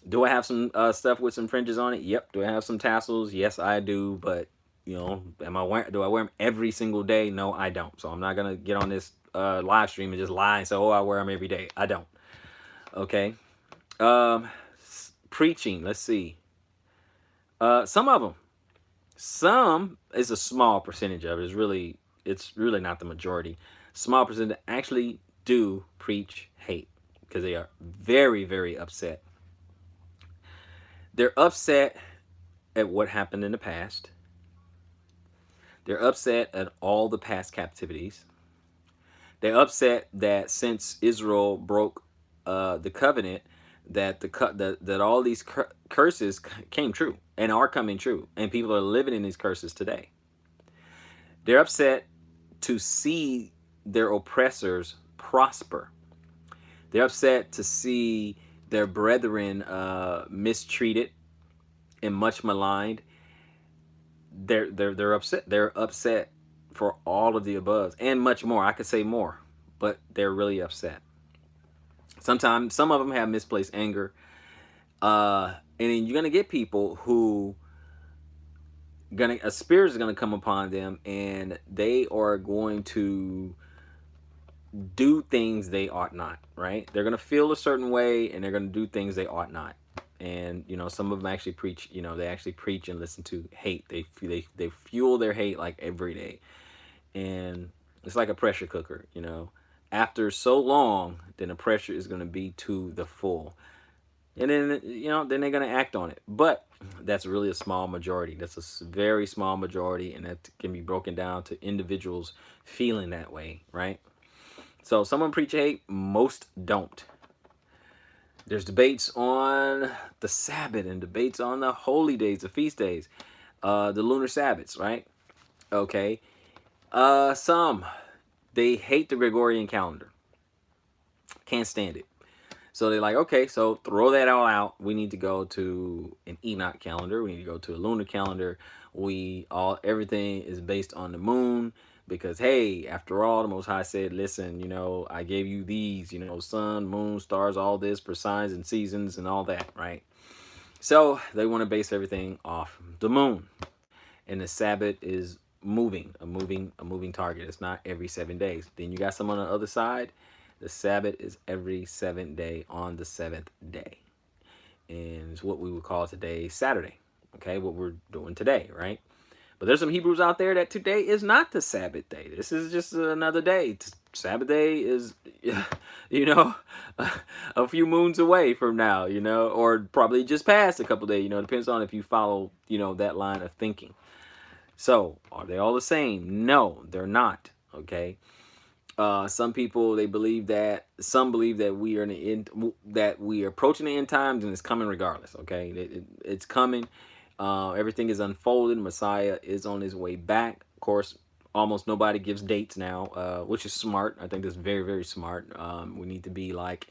Do I have some stuff with some fringes on it? Yep. Do I have some tassels? Yes, I do. But you know, do I wear them every single day? No, I don't. So I'm not gonna get on this live stream and just lie and say, oh, I wear them every day. I don't. Okay. Preaching. Let's see. Some of them. Some is a small percentage of it. It's really not the majority. Small percentage actually do preach hate. because they are very, very upset. They're upset at what happened in the past. They're upset at all the past captivities. They're upset that since Israel broke the covenant, that that all these curses came true and are coming true, and people are living in these curses today. They're upset to see their oppressors prosper. They're upset to see their brethren mistreated and much maligned. They're upset. They're upset for all of the above and much more. I could say more, but they're really upset. Sometimes some of them have misplaced anger, and then you're gonna get people who gonna a spirit is gonna come upon them, and they are going to do things they ought not. Right? They're gonna feel a certain way, and they're gonna do things they ought not. And some of them actually preach. They actually preach and listen to hate. They fuel their hate like every day, and it's like a pressure cooker. After so long, then the pressure is gonna be to the full. And then they're going to act on it. But that's really a small majority. That's a very small majority, and that can be broken down to individuals feeling that way, right? So someone preach hate, most don't. There's debates on the Sabbath and debates on the holy days, the feast days, the lunar Sabbaths, right? Okay. Some, they hate the Gregorian calendar. Can't stand it. So they're like, okay, so throw that all out. We need to go to an Enoch calendar. We need to go to a lunar calendar. Everything is based on the moon because, hey, after all, the Most High said, listen, I gave you these, sun, moon, stars, all this for signs and seasons and all that, right? So they want to base everything off the moon. And the Sabbath is a moving target. It's not every 7 days. Then you got some on the other side. The Sabbath is every 7th day on the 7th day. And it's what we would call today Saturday. Okay, what we're doing today, right? But there's some Hebrews out there that today is not the Sabbath day. This is just another day. Sabbath day is, a few moons away from now, or probably just past a couple days, depends on if you follow, that line of thinking. So, are they all the same? No, they're not, okay? Some people believe that we are in the end, that we are approaching the end times, and it's coming regardless. Okay, it's coming. Everything is unfolded. Messiah is on his way back. Of course, almost nobody gives dates now, which is smart. I think that's very, very smart. We need to be like,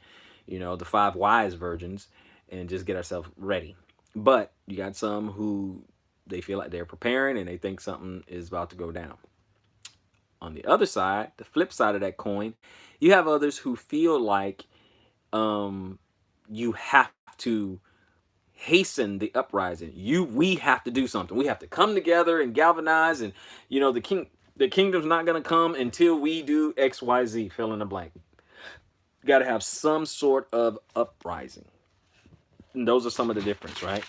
the 5 wise virgins and just get ourselves ready. But you got some who they feel like they're preparing and they think something is about to go down. On the other side, the flip side of that coin, you have others who feel like you have to hasten the uprising. We have to do something. We have to come together and galvanize, and the kingdom's not going to come until we do XYZ, fill in the blank. You got to have some sort of uprising. And those are some of the difference, right?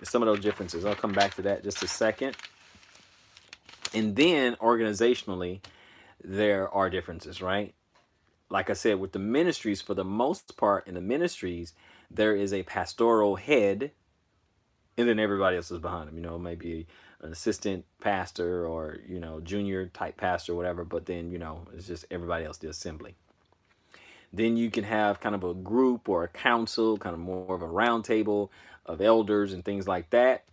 Some of those differences. I'll come back to that just a second. And then organizationally, there are differences, right? Like I said, with the ministries, for the most part in the ministries, there is a pastoral head, and then everybody else is behind him. Maybe an assistant pastor or, junior type pastor, whatever. But then, it's just everybody else, the assembly. Then you can have kind of a group or a council, kind of more of a round table of elders and things like that.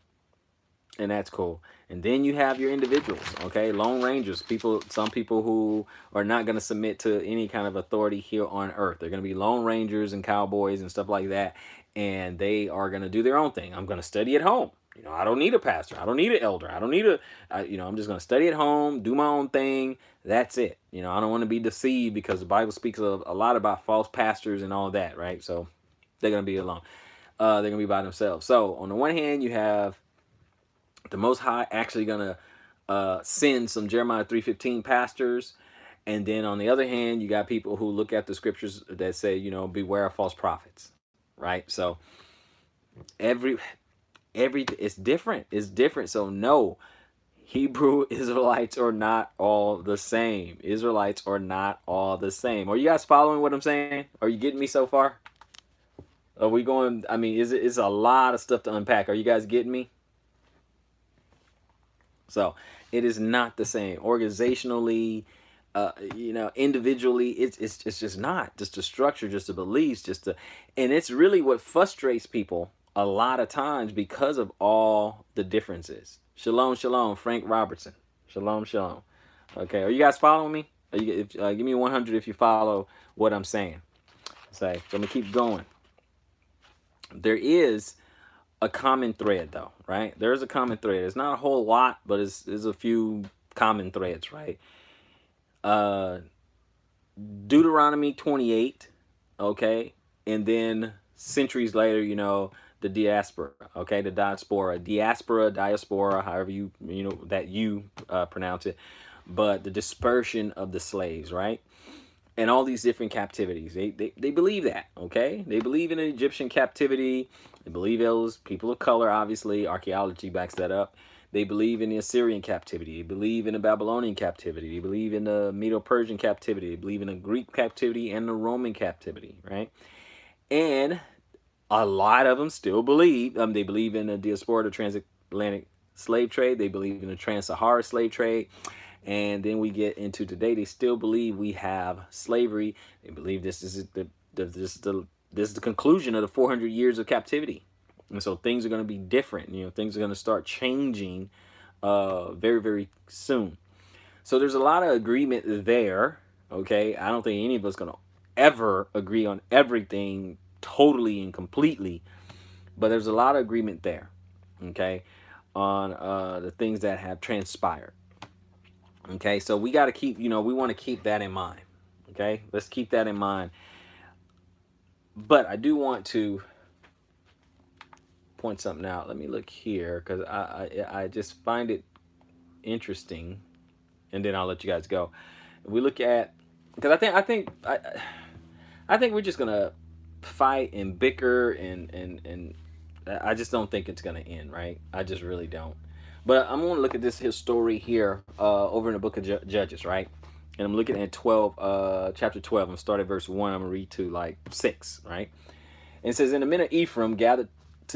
And that's cool. And then you have your individuals, okay? Lone rangers, some people who are not going to submit to any kind of authority here on earth. They're going to be lone rangers and cowboys and stuff like that. And they are going to do their own thing. I'm going to study at home. I don't need a pastor. I don't need an elder. I don't need I'm just going to study at home, do my own thing. That's it. I don't want to be deceived because the Bible speaks a lot about false pastors and all that, right? So they're going to be alone. They're going to be by themselves. So on the one hand, you have the Most High actually gonna send some Jeremiah 3:15 pastors, and then on the other hand, you got people who look at the scriptures that say, beware of false prophets, right? So every it's different. It's different. So no, Hebrew Israelites are not all the same. Israelites are not all the same. Are you guys following what I'm saying? Are you getting me so far? Are we going? I mean, it's a lot of stuff to unpack. Are you guys getting me? So it is not the same organizationally, individually. It's just not. Just the structure, just the beliefs, just the, and it's really what frustrates people a lot of times because of all the differences. Shalom, shalom, Frank Robertson. Shalom, shalom. Okay, are you guys following me? Give me 100 if you follow what I'm saying. Say, so I'm gonna keep going. There is a common thread though, right? There's a common thread. It's not a whole lot, but there's a few common threads, right? Uh Deuteronomy 28, okay? And then centuries later, the diaspora, okay? The diaspora, however you pronounce it, but the dispersion of the slaves, right? And all these different captivities. They believe that, okay? They believe in an Egyptian captivity. They believe it was people of color, obviously. Archaeology backs that up. They believe in the Assyrian captivity. They believe in the Babylonian captivity. They believe in the Medo-Persian captivity. They believe in the Greek captivity and the Roman captivity, right? And a lot of them still believe, they believe in the diaspora, the transatlantic slave trade. They believe in the trans-Sahara slave trade. And then we get into today. They still believe we have slavery. They believe this is the conclusion of the 400 years of captivity, and so things are going to be different. Things are going to start changing, very very soon. So there's a lot of agreement there. Okay, I don't think any of us going to ever agree on everything totally and completely, but there's a lot of agreement there. Okay, on the things that have transpired. Okay, so we got to keep, we want to keep that in mind. Okay, let's keep that in mind. But I do want to point something out. Let me look here because I just find it interesting, and then I'll let you guys go. We look at, because I think we're just gonna fight and bicker and I just don't think it's gonna end, right? I just really don't. But I'm gonna look at this his story here over in the book of Judges, right? And I'm looking at chapter 12. I'm gonna start at verse 1. I'm gonna read to like 6, right? And it says, "And the men of Ephraim gathered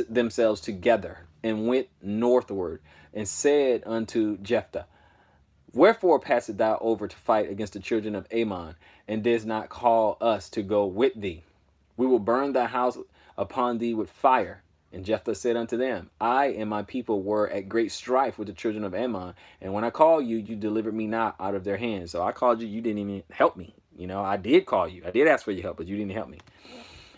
themselves together and went northward and said unto Jephthah, Wherefore passedst thou over to fight against the children of Ammon, and didst not call us to go with thee? We will burn thy house upon thee with fire. And Jephthah said unto them, I and my people were at great strife with the children of Ammon, and when I called you, you delivered me not out of their hands. So I called you, you didn't even help me. I did call you. I did ask for your help, but you didn't help me.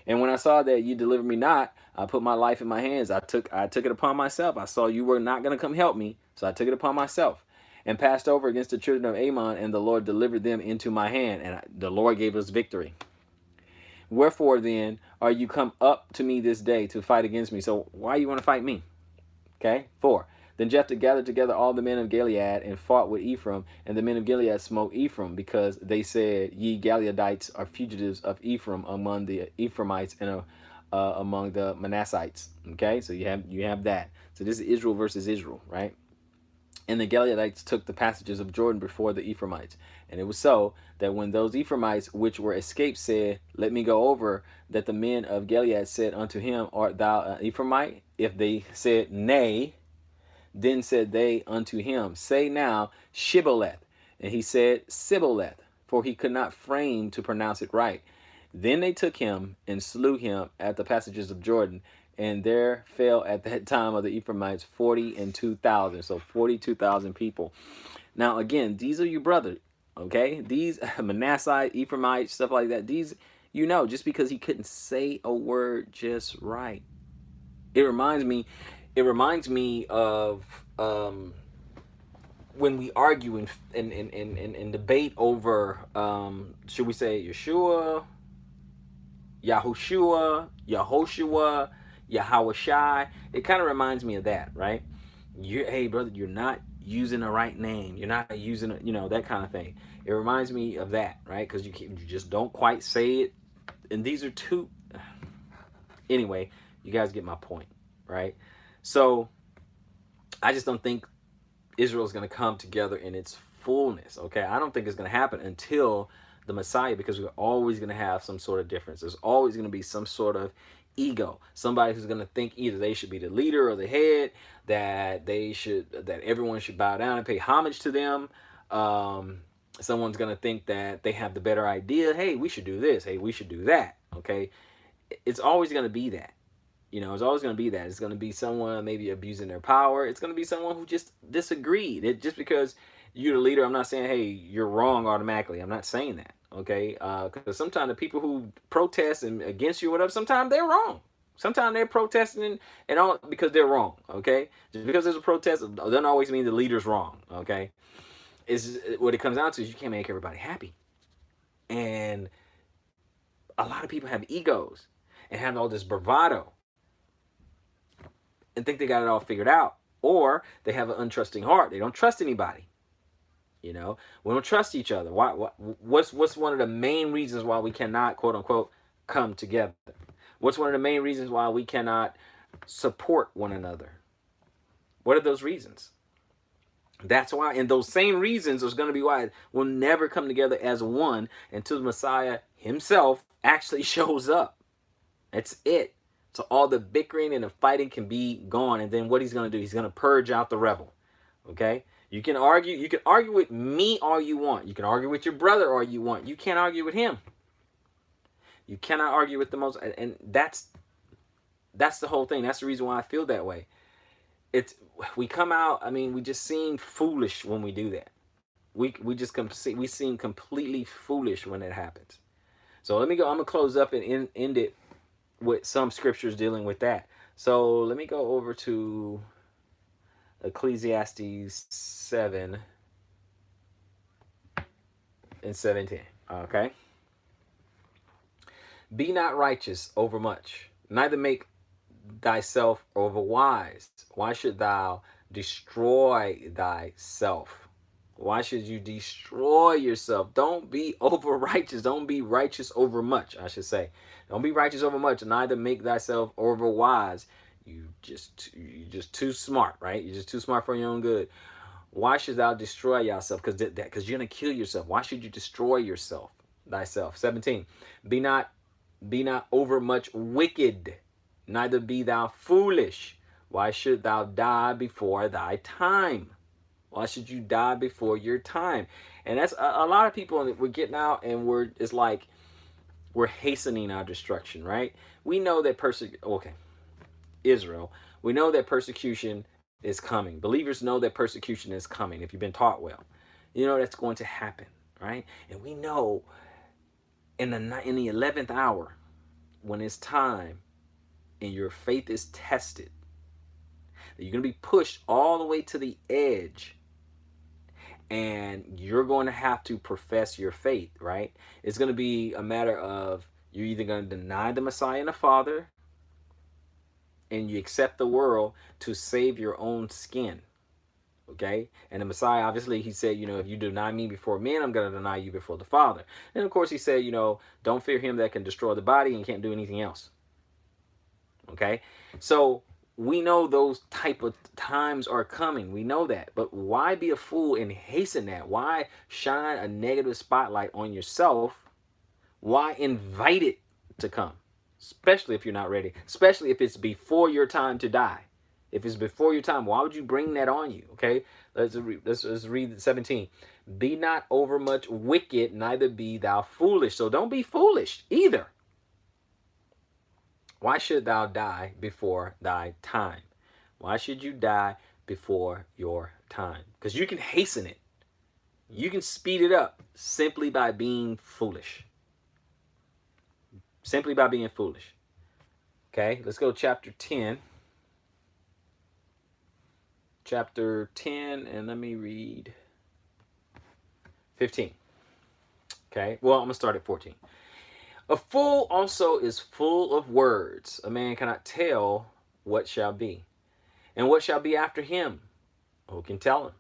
And when I saw that you delivered me not, I put my life in my hands. I took it upon myself. I saw you were not going to come help me, so I took it upon myself and passed over against the children of Ammon, and the Lord delivered them into my hand, and the Lord gave us victory. Wherefore then are you come up to me this day to fight against me? So why you want to fight me? Okay, 4. Then Jephthah gathered together all the men of Gilead and fought with Ephraim, and the men of Gilead smote Ephraim, because they said, Ye Gileadites are fugitives of Ephraim among the Ephraimites and among the Manassites. Okay, so you have that. So this is Israel versus Israel, right? And the Gileadites took the passages of Jordan before the Ephraimites. And it was so that when those Ephraimites which were escaped said, Let me go over, that the men of Gilead said unto him, Art thou an Ephraimite? If they said, Nay, then said they unto him, Say now, Shibboleth. And he said, Sibboleth, for he could not frame to pronounce it right. Then they took him and slew him at the passages of Jordan. And there fell at that time of the Ephraimites 42,000. So 42,000 people. Now, again, these are your brothers, okay? These Manasseh, Ephraimites, stuff like that. These, just because he couldn't say a word just right. It reminds me of when we argue and debate over, should we say Yeshua, Yahushua, Yehoshua, Yahawashai. It kind of reminds me of that, right? Hey, brother, you're not using the right name. You're not using it, that kind of thing. It reminds me of that, right? Because you just don't quite say it. And these are two. Anyway, you guys get my point, right? So I just don't think Israel's going to come together in its fullness. Okay, I don't think it's going to happen until the Messiah, because we're always going to have some sort of difference. There's always going to be some sort of ego, somebody who's going to think either they should be the leader or the head, that everyone should bow down and pay homage to them. Someone's going to think that they have the better idea. Hey, we should do this. Hey, we should do that. Okay, it's always going to be that. It's always going to be that. It's going to be someone maybe abusing their power. It's going to be someone who just disagreed. Just because you're the leader, I'm not saying, hey, you're wrong automatically. I'm not saying that, okay? Because sometimes the people who protest and against you or whatever, sometimes they're wrong. Sometimes they're protesting and all because they're wrong, okay? Just because there's a protest doesn't always mean the leader's wrong, okay? It's what it comes down to is you can't make everybody happy. And a lot of people have egos and have all this bravado and think they got it all figured out, or they have an untrusting heart. They don't trust anybody. We don't trust each other. What's one of the main reasons why we cannot, quote unquote, come together? What's one of the main reasons why we cannot support one another? What are those reasons? That's why, and those same reasons is going to be why we'll never come together as one until the Messiah himself actually shows up. That's it. So all the bickering and the fighting can be gone. And then what he's going to do, he's going to purge out the rebel. Okay? You can argue with me all you want. You can argue with your brother all you want. You can't argue with him. You cannot argue with the most, and that's the whole thing. That's the reason why I feel that way. We come out, we just seem foolish when we do that. We seem completely foolish when it happens. So let me go. I'm going to close up and end it with some scriptures dealing with that. So let me go over to Ecclesiastes 7 and 17. Okay. Be not righteous over much, neither make thyself over wise. Why should thou destroy thyself? Why should you destroy yourself? Don't be over righteous. Don't be righteous over much, I should say. Don't be righteous over much, neither make thyself over wise. You're just too smart, right? You're just too smart for your own good. Why should thou destroy yourself? Because you're going to kill yourself. Why should you destroy thyself? 17. Be not over much wicked, neither be thou foolish. Why should thou die before thy time? Why should you die before your time? And that's a lot of people. We're getting out and it's like we're hastening our destruction, right? We know that Israel, we know that persecution is coming. Believers know that persecution is coming. If you've been taught well, you know that's going to happen, right? And we know in the 11th hour, when it's time and your faith is tested, that you're going to be pushed all the way to the edge, and you're going to have to profess your faith, right? It's going to be a matter of you're either going to deny the Messiah and the Father, and you accept the world to save your own skin, okay? And the Messiah, obviously, he said, if you deny me before men, I'm going to deny you before the Father. And of course, he said, don't fear him that can destroy the body and can't do anything else, okay? So we know those type of times are coming. We know that. But why be a fool and hasten that? Why shine a negative spotlight on yourself? Why invite it to come? Especially if you're not ready. Especially if it's before your time to die. If it's before your time, why would you bring that on you? Okay, let's read 17. Be not overmuch wicked, neither be thou foolish. So don't be foolish either. Why should thou die before thy time? Why should you die before your time? Because you can hasten it. You can speed it up simply by being foolish. Simply by being foolish. Okay, let's go chapter 10. Chapter 10, and let me read 15. Okay, well, I'm going to start at 14. A fool also is full of words. A man cannot tell what shall be. And what shall be after him? Who can tell him?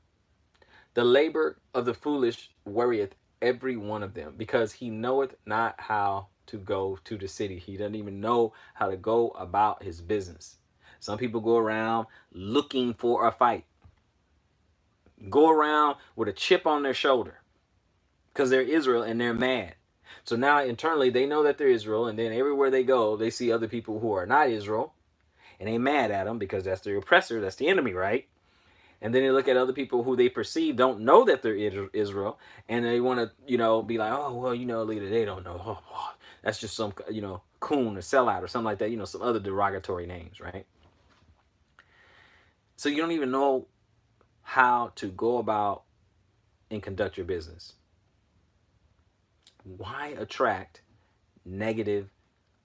The labor of the foolish worrieth every one of them, because he knoweth not how to go to the city. He doesn't even know how to go about his business. Some people go around looking for a fight. go around with a chip on their shoulder because they're Israel and they're mad. So now internally they know that they're Israel, and then everywhere they go, they see other people who are not Israel, and they mad at them because that's the oppressor, that's the enemy, right? And then they look at other people who they perceive don't know that they're Israel, and they want to, be like, oh well, leader, they don't know. Oh, that's just some, coon or sellout or something like that. Some other derogatory names, right? So you don't even know how to go about and conduct your business. Why attract negative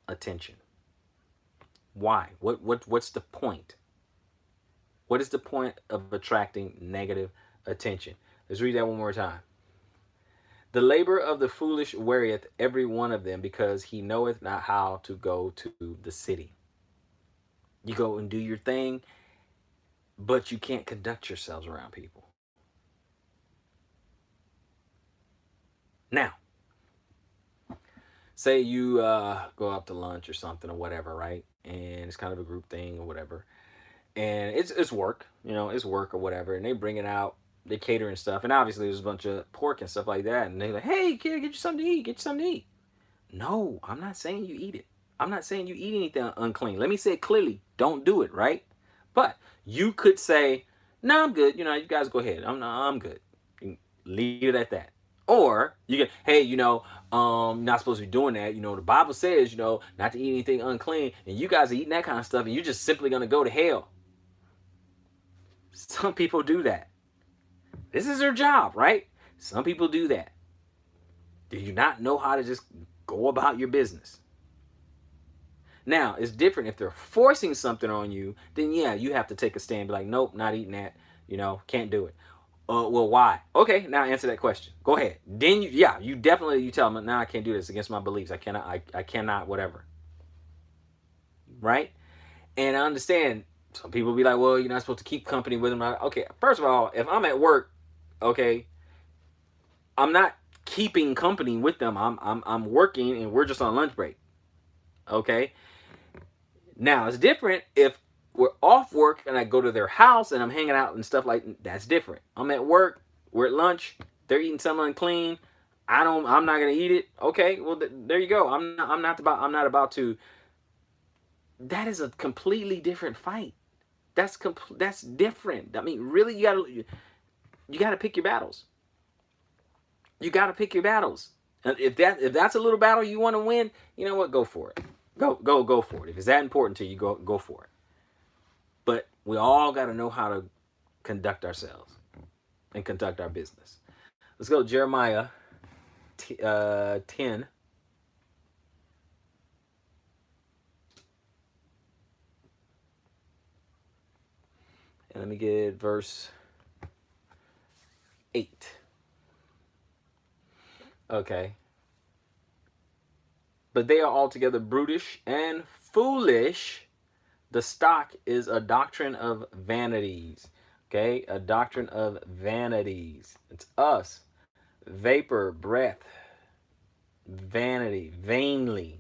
attention? Why? What's the point? What is the point of attracting negative attention? Let's read that one more time. The labor of the foolish wearieth every one of them, because he knoweth not how to go to the city. You go and do your thing, but you can't conduct yourselves around people. Now, say you go out to lunch or something or whatever, right? And it's kind of a group thing or whatever. And it's work, it's work or whatever. And they bring it out, they cater and stuff. And obviously there's a bunch of pork and stuff like that. And they're like, hey, kid, get you something to eat. Get you something to eat. No, I'm not saying you eat it. I'm not saying you eat anything unclean. Let me say it clearly. Don't do it, right? But you could say, no, I'm good. You guys go ahead. I'm good. Leave it at that. Or you can, hey, not supposed to be doing that. The Bible says, not to eat anything unclean, and you guys are eating that kind of stuff, and you're just simply gonna go to hell. Some people do that. This is their job, right? Some people do that. Do you not know how to just go about your business? Now, it's different if they're forcing something on you, then yeah, you have to take a stand, be like, nope, not eating that, can't do it. Well, why? Okay, now answer that question. Go ahead. Then you definitely, you tell them, no, I can't do this against my beliefs. I cannot, whatever. Right? And I understand some people be like, well, you're not supposed to keep company with them. Okay, first of all, if I'm at work, okay, I'm not keeping company with them. I'm working and we're just on lunch break. Okay? Now, it's different if we're off work and I go to their house and I'm hanging out and stuff like that. That's different. I'm at work, we're at lunch, they're eating something unclean. I'm not gonna eat it. Okay, well there you go. I'm not about to. That is a completely different fight. That's different. I mean, really, you gotta pick your battles. You gotta pick your battles. And if that's a little battle you want to win, you know what? Go for it. Go for it. If it's that important to you, go for it. But we all got to know how to conduct ourselves and conduct our business. Let's go to Jeremiah 10. And let me get verse 8. Okay. But they are altogether brutish and foolish. The stock is a doctrine of vanities. Okay, a doctrine of vanities. It's us. Vapor, breath, vanity, vainly.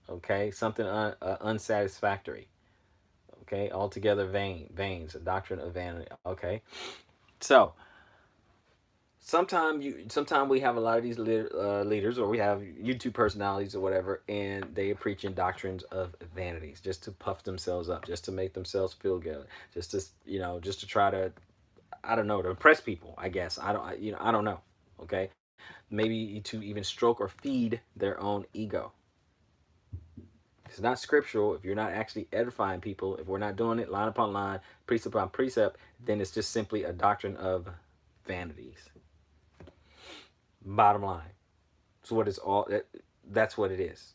Okay, something unsatisfactory. Okay, altogether veins, a doctrine of vanity. Okay, so sometimes we have a lot of these leaders, or we have YouTube personalities or whatever, and they are preaching doctrines of vanities just to puff themselves up, just to make themselves feel good, just to just to try to, I don't know, to impress people. I guess I don't know. Okay, maybe to even stroke or feed their own ego. It's not scriptural. If you're not actually edifying people, if we're not doing it line upon line, precept upon precept, then it's just simply a doctrine of vanities. Bottom line. So what is all that? That's what it is.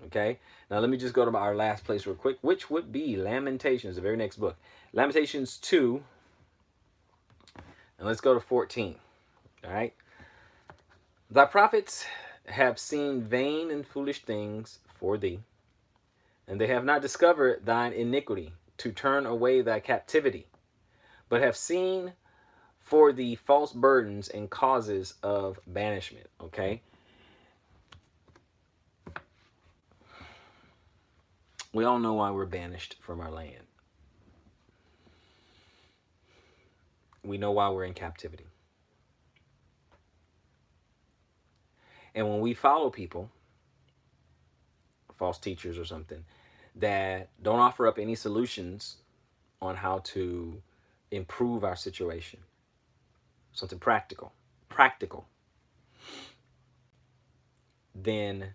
Okay. Now let me just go to our last place real quick, which would be Lamentations, the very next book, Lamentations 2, and let's go to 14. All right. Thy prophets have seen vain and foolish things for thee, and they have not discovered thine iniquity to turn away thy captivity, but have seen for the false burdens and causes of banishment. Okay. We all know why we're banished from our land. We know why we're in captivity. And when we follow people, false teachers or something, that don't offer up any solutions on how to improve our situation, something practical, then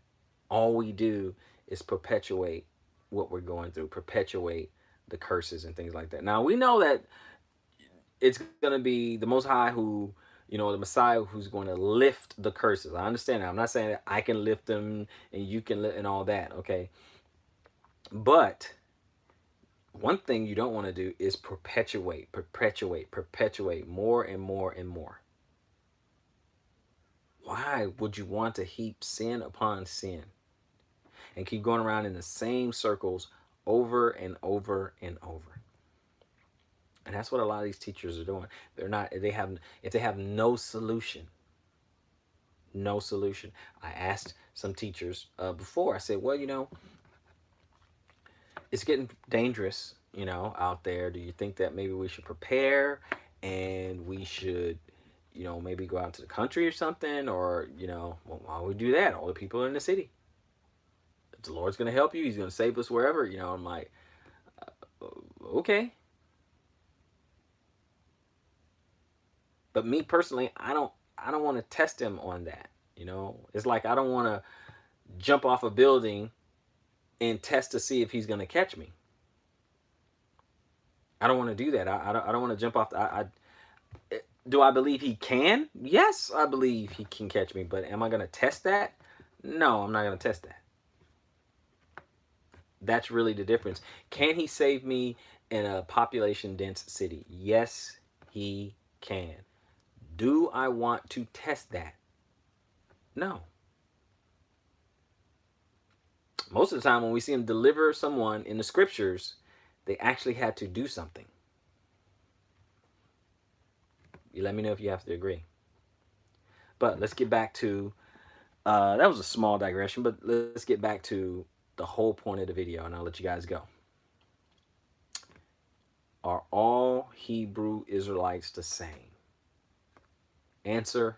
all we do is perpetuate what we're going through, perpetuate the curses and things like that. Now we know that it's going to be the Most High who, the Messiah who's going to lift the curses. I understand that. I'm not saying that I can lift them and you can lift and all that, okay? But one thing you don't want to do is perpetuate more and more and more. Why would you want to heap sin upon sin and keep going around in the same circles over and over and over? And that's what a lot of these teachers are doing. If they have no solution, no solution. I asked some teachers before, I said, well, it's getting dangerous, out there. Do you think that maybe we should prepare and we should, maybe go out to the country or something? Or, well, why would we do that? All the people are in the city. If the Lord's going to help you, he's going to save us wherever. I'm like, okay. But me personally, I don't want to test him on that. It's like I don't want to jump off a building and test to see if he's going to catch me. I don't want to do that. I don't want to jump off. Do I believe he can? Yes, I believe he can catch me. But am I going to test that? No, I'm not going to test that. That's really the difference. Can he save me in a population dense city? Yes, he can. Do I want to test that? No. Most of the time when we see him deliver someone in the scriptures, they actually had to do something. You let me know if you have to agree. But let's get back to, that was a small digression, but let's get back to the whole point of the video, and I'll let you guys go. Are all Hebrew Israelites the same? Answer,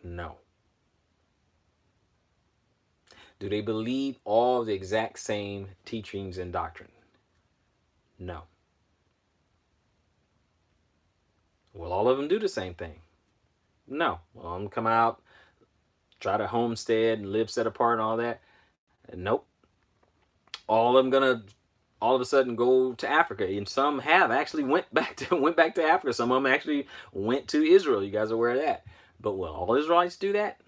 no. Do they believe all the exact same teachings and doctrine? No. Will all of them do the same thing? No. Will all of them come out, try to homestead and live set apart and all that? Nope. All of them gonna all of a sudden go to Africa, and some have actually went back to Africa. Some of them actually went to Israel. You guys are aware of that. But will all Israelites do that?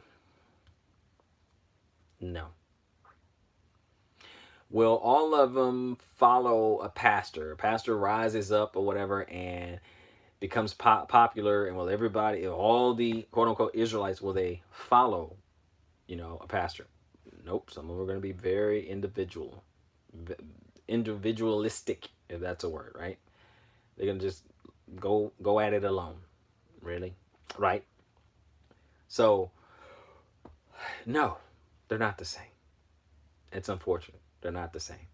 No. Will all of them follow a pastor? A pastor rises up or whatever and becomes popular, and will everybody, all the quote unquote Israelites, will they follow, a pastor? Nope. Some of them are going to be very individualistic, if that's a word, right? They're going to just go at it alone. Really? Right? So, no, they're not the same. It's unfortunate. They're not the same.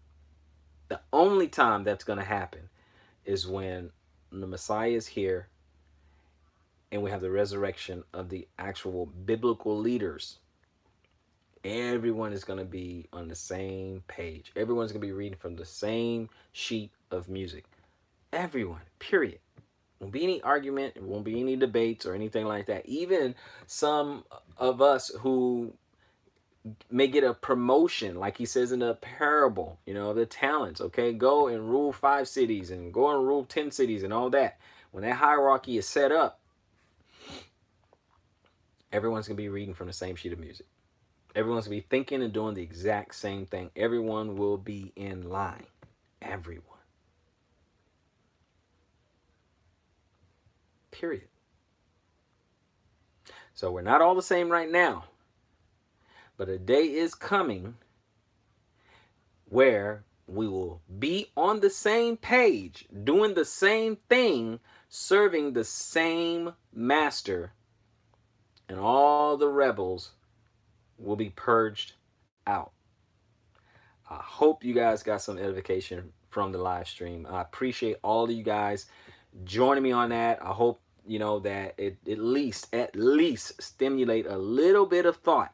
The only time that's going to happen is when the Messiah is here and we have the resurrection of the actual biblical leaders. Everyone is going to be on the same page. Everyone's going to be reading from the same sheet of music. Everyone, period. Won't be any argument. It won't be any debates or anything like that. Even some of us who may get a promotion, like he says in the parable, the talents, okay? Go and rule 5 cities and go and rule 10 cities and all that. When that hierarchy is set up, everyone's going to be reading from the same sheet of music. Everyone's going to be thinking and doing the exact same thing. Everyone will be in line. Everyone. Period. So we're not all the same right now. But a day is coming where we will be on the same page, doing the same thing, serving the same master, and all the rebels will be purged out. I hope you guys got some edification from the live stream. I appreciate all of you guys joining me on that. I hope you know, that it at least stimulate a little bit of thought,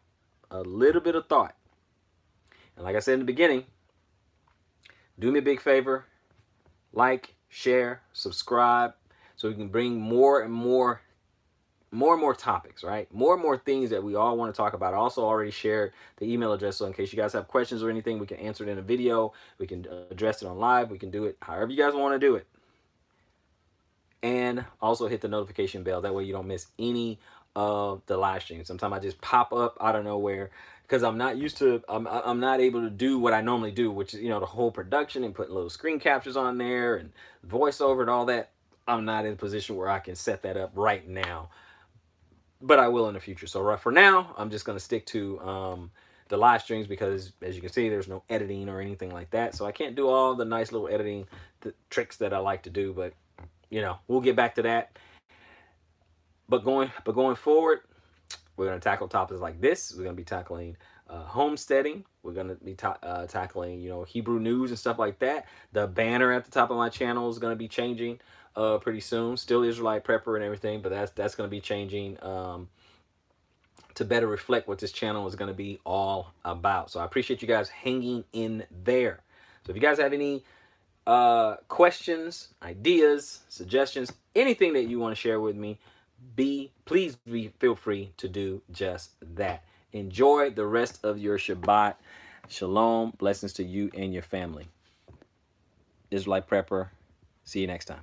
a little bit of thought. And like I said in the beginning, do me a big favor, like, share, subscribe, so we can bring more and more topics, right? More and more things that we all want to talk about. I also already shared the email address, so in case you guys have questions or anything, we can answer it in a video. We can address it on live. We can do it however you guys want to do it. And also hit the notification bell. That way you don't miss any of the live streams. Sometimes I just pop up out of nowhere because I'm not used to, I'm not able to do what I normally do, which is, you know, the whole production and putting little screen captures on there and voiceover and all that. I'm not in a position where I can set that up right now, but I will in the future. So right for now, I'm just going to stick to the live streams because, as you can see, there's no editing or anything like that. So I can't do all the nice little editing tricks that I like to do, but you know, we'll get back to that. But going forward, we're going to tackle topics like this. We're going to be tackling homesteading. We're going to be tackling, you know, Hebrew news and stuff like that. The banner at the top of my channel is going to be changing pretty soon. Still Israelite Prepper and everything, but that's going to be changing to better reflect what this channel is going to be all about. So I appreciate you guys hanging in there. So if you guys have any questions, ideas, suggestions, anything that you want to share with me, please feel free to do just that. Enjoy the rest of your Shabbat. Shalom. Blessings to you and your family. Israelite Prepper. See you next time.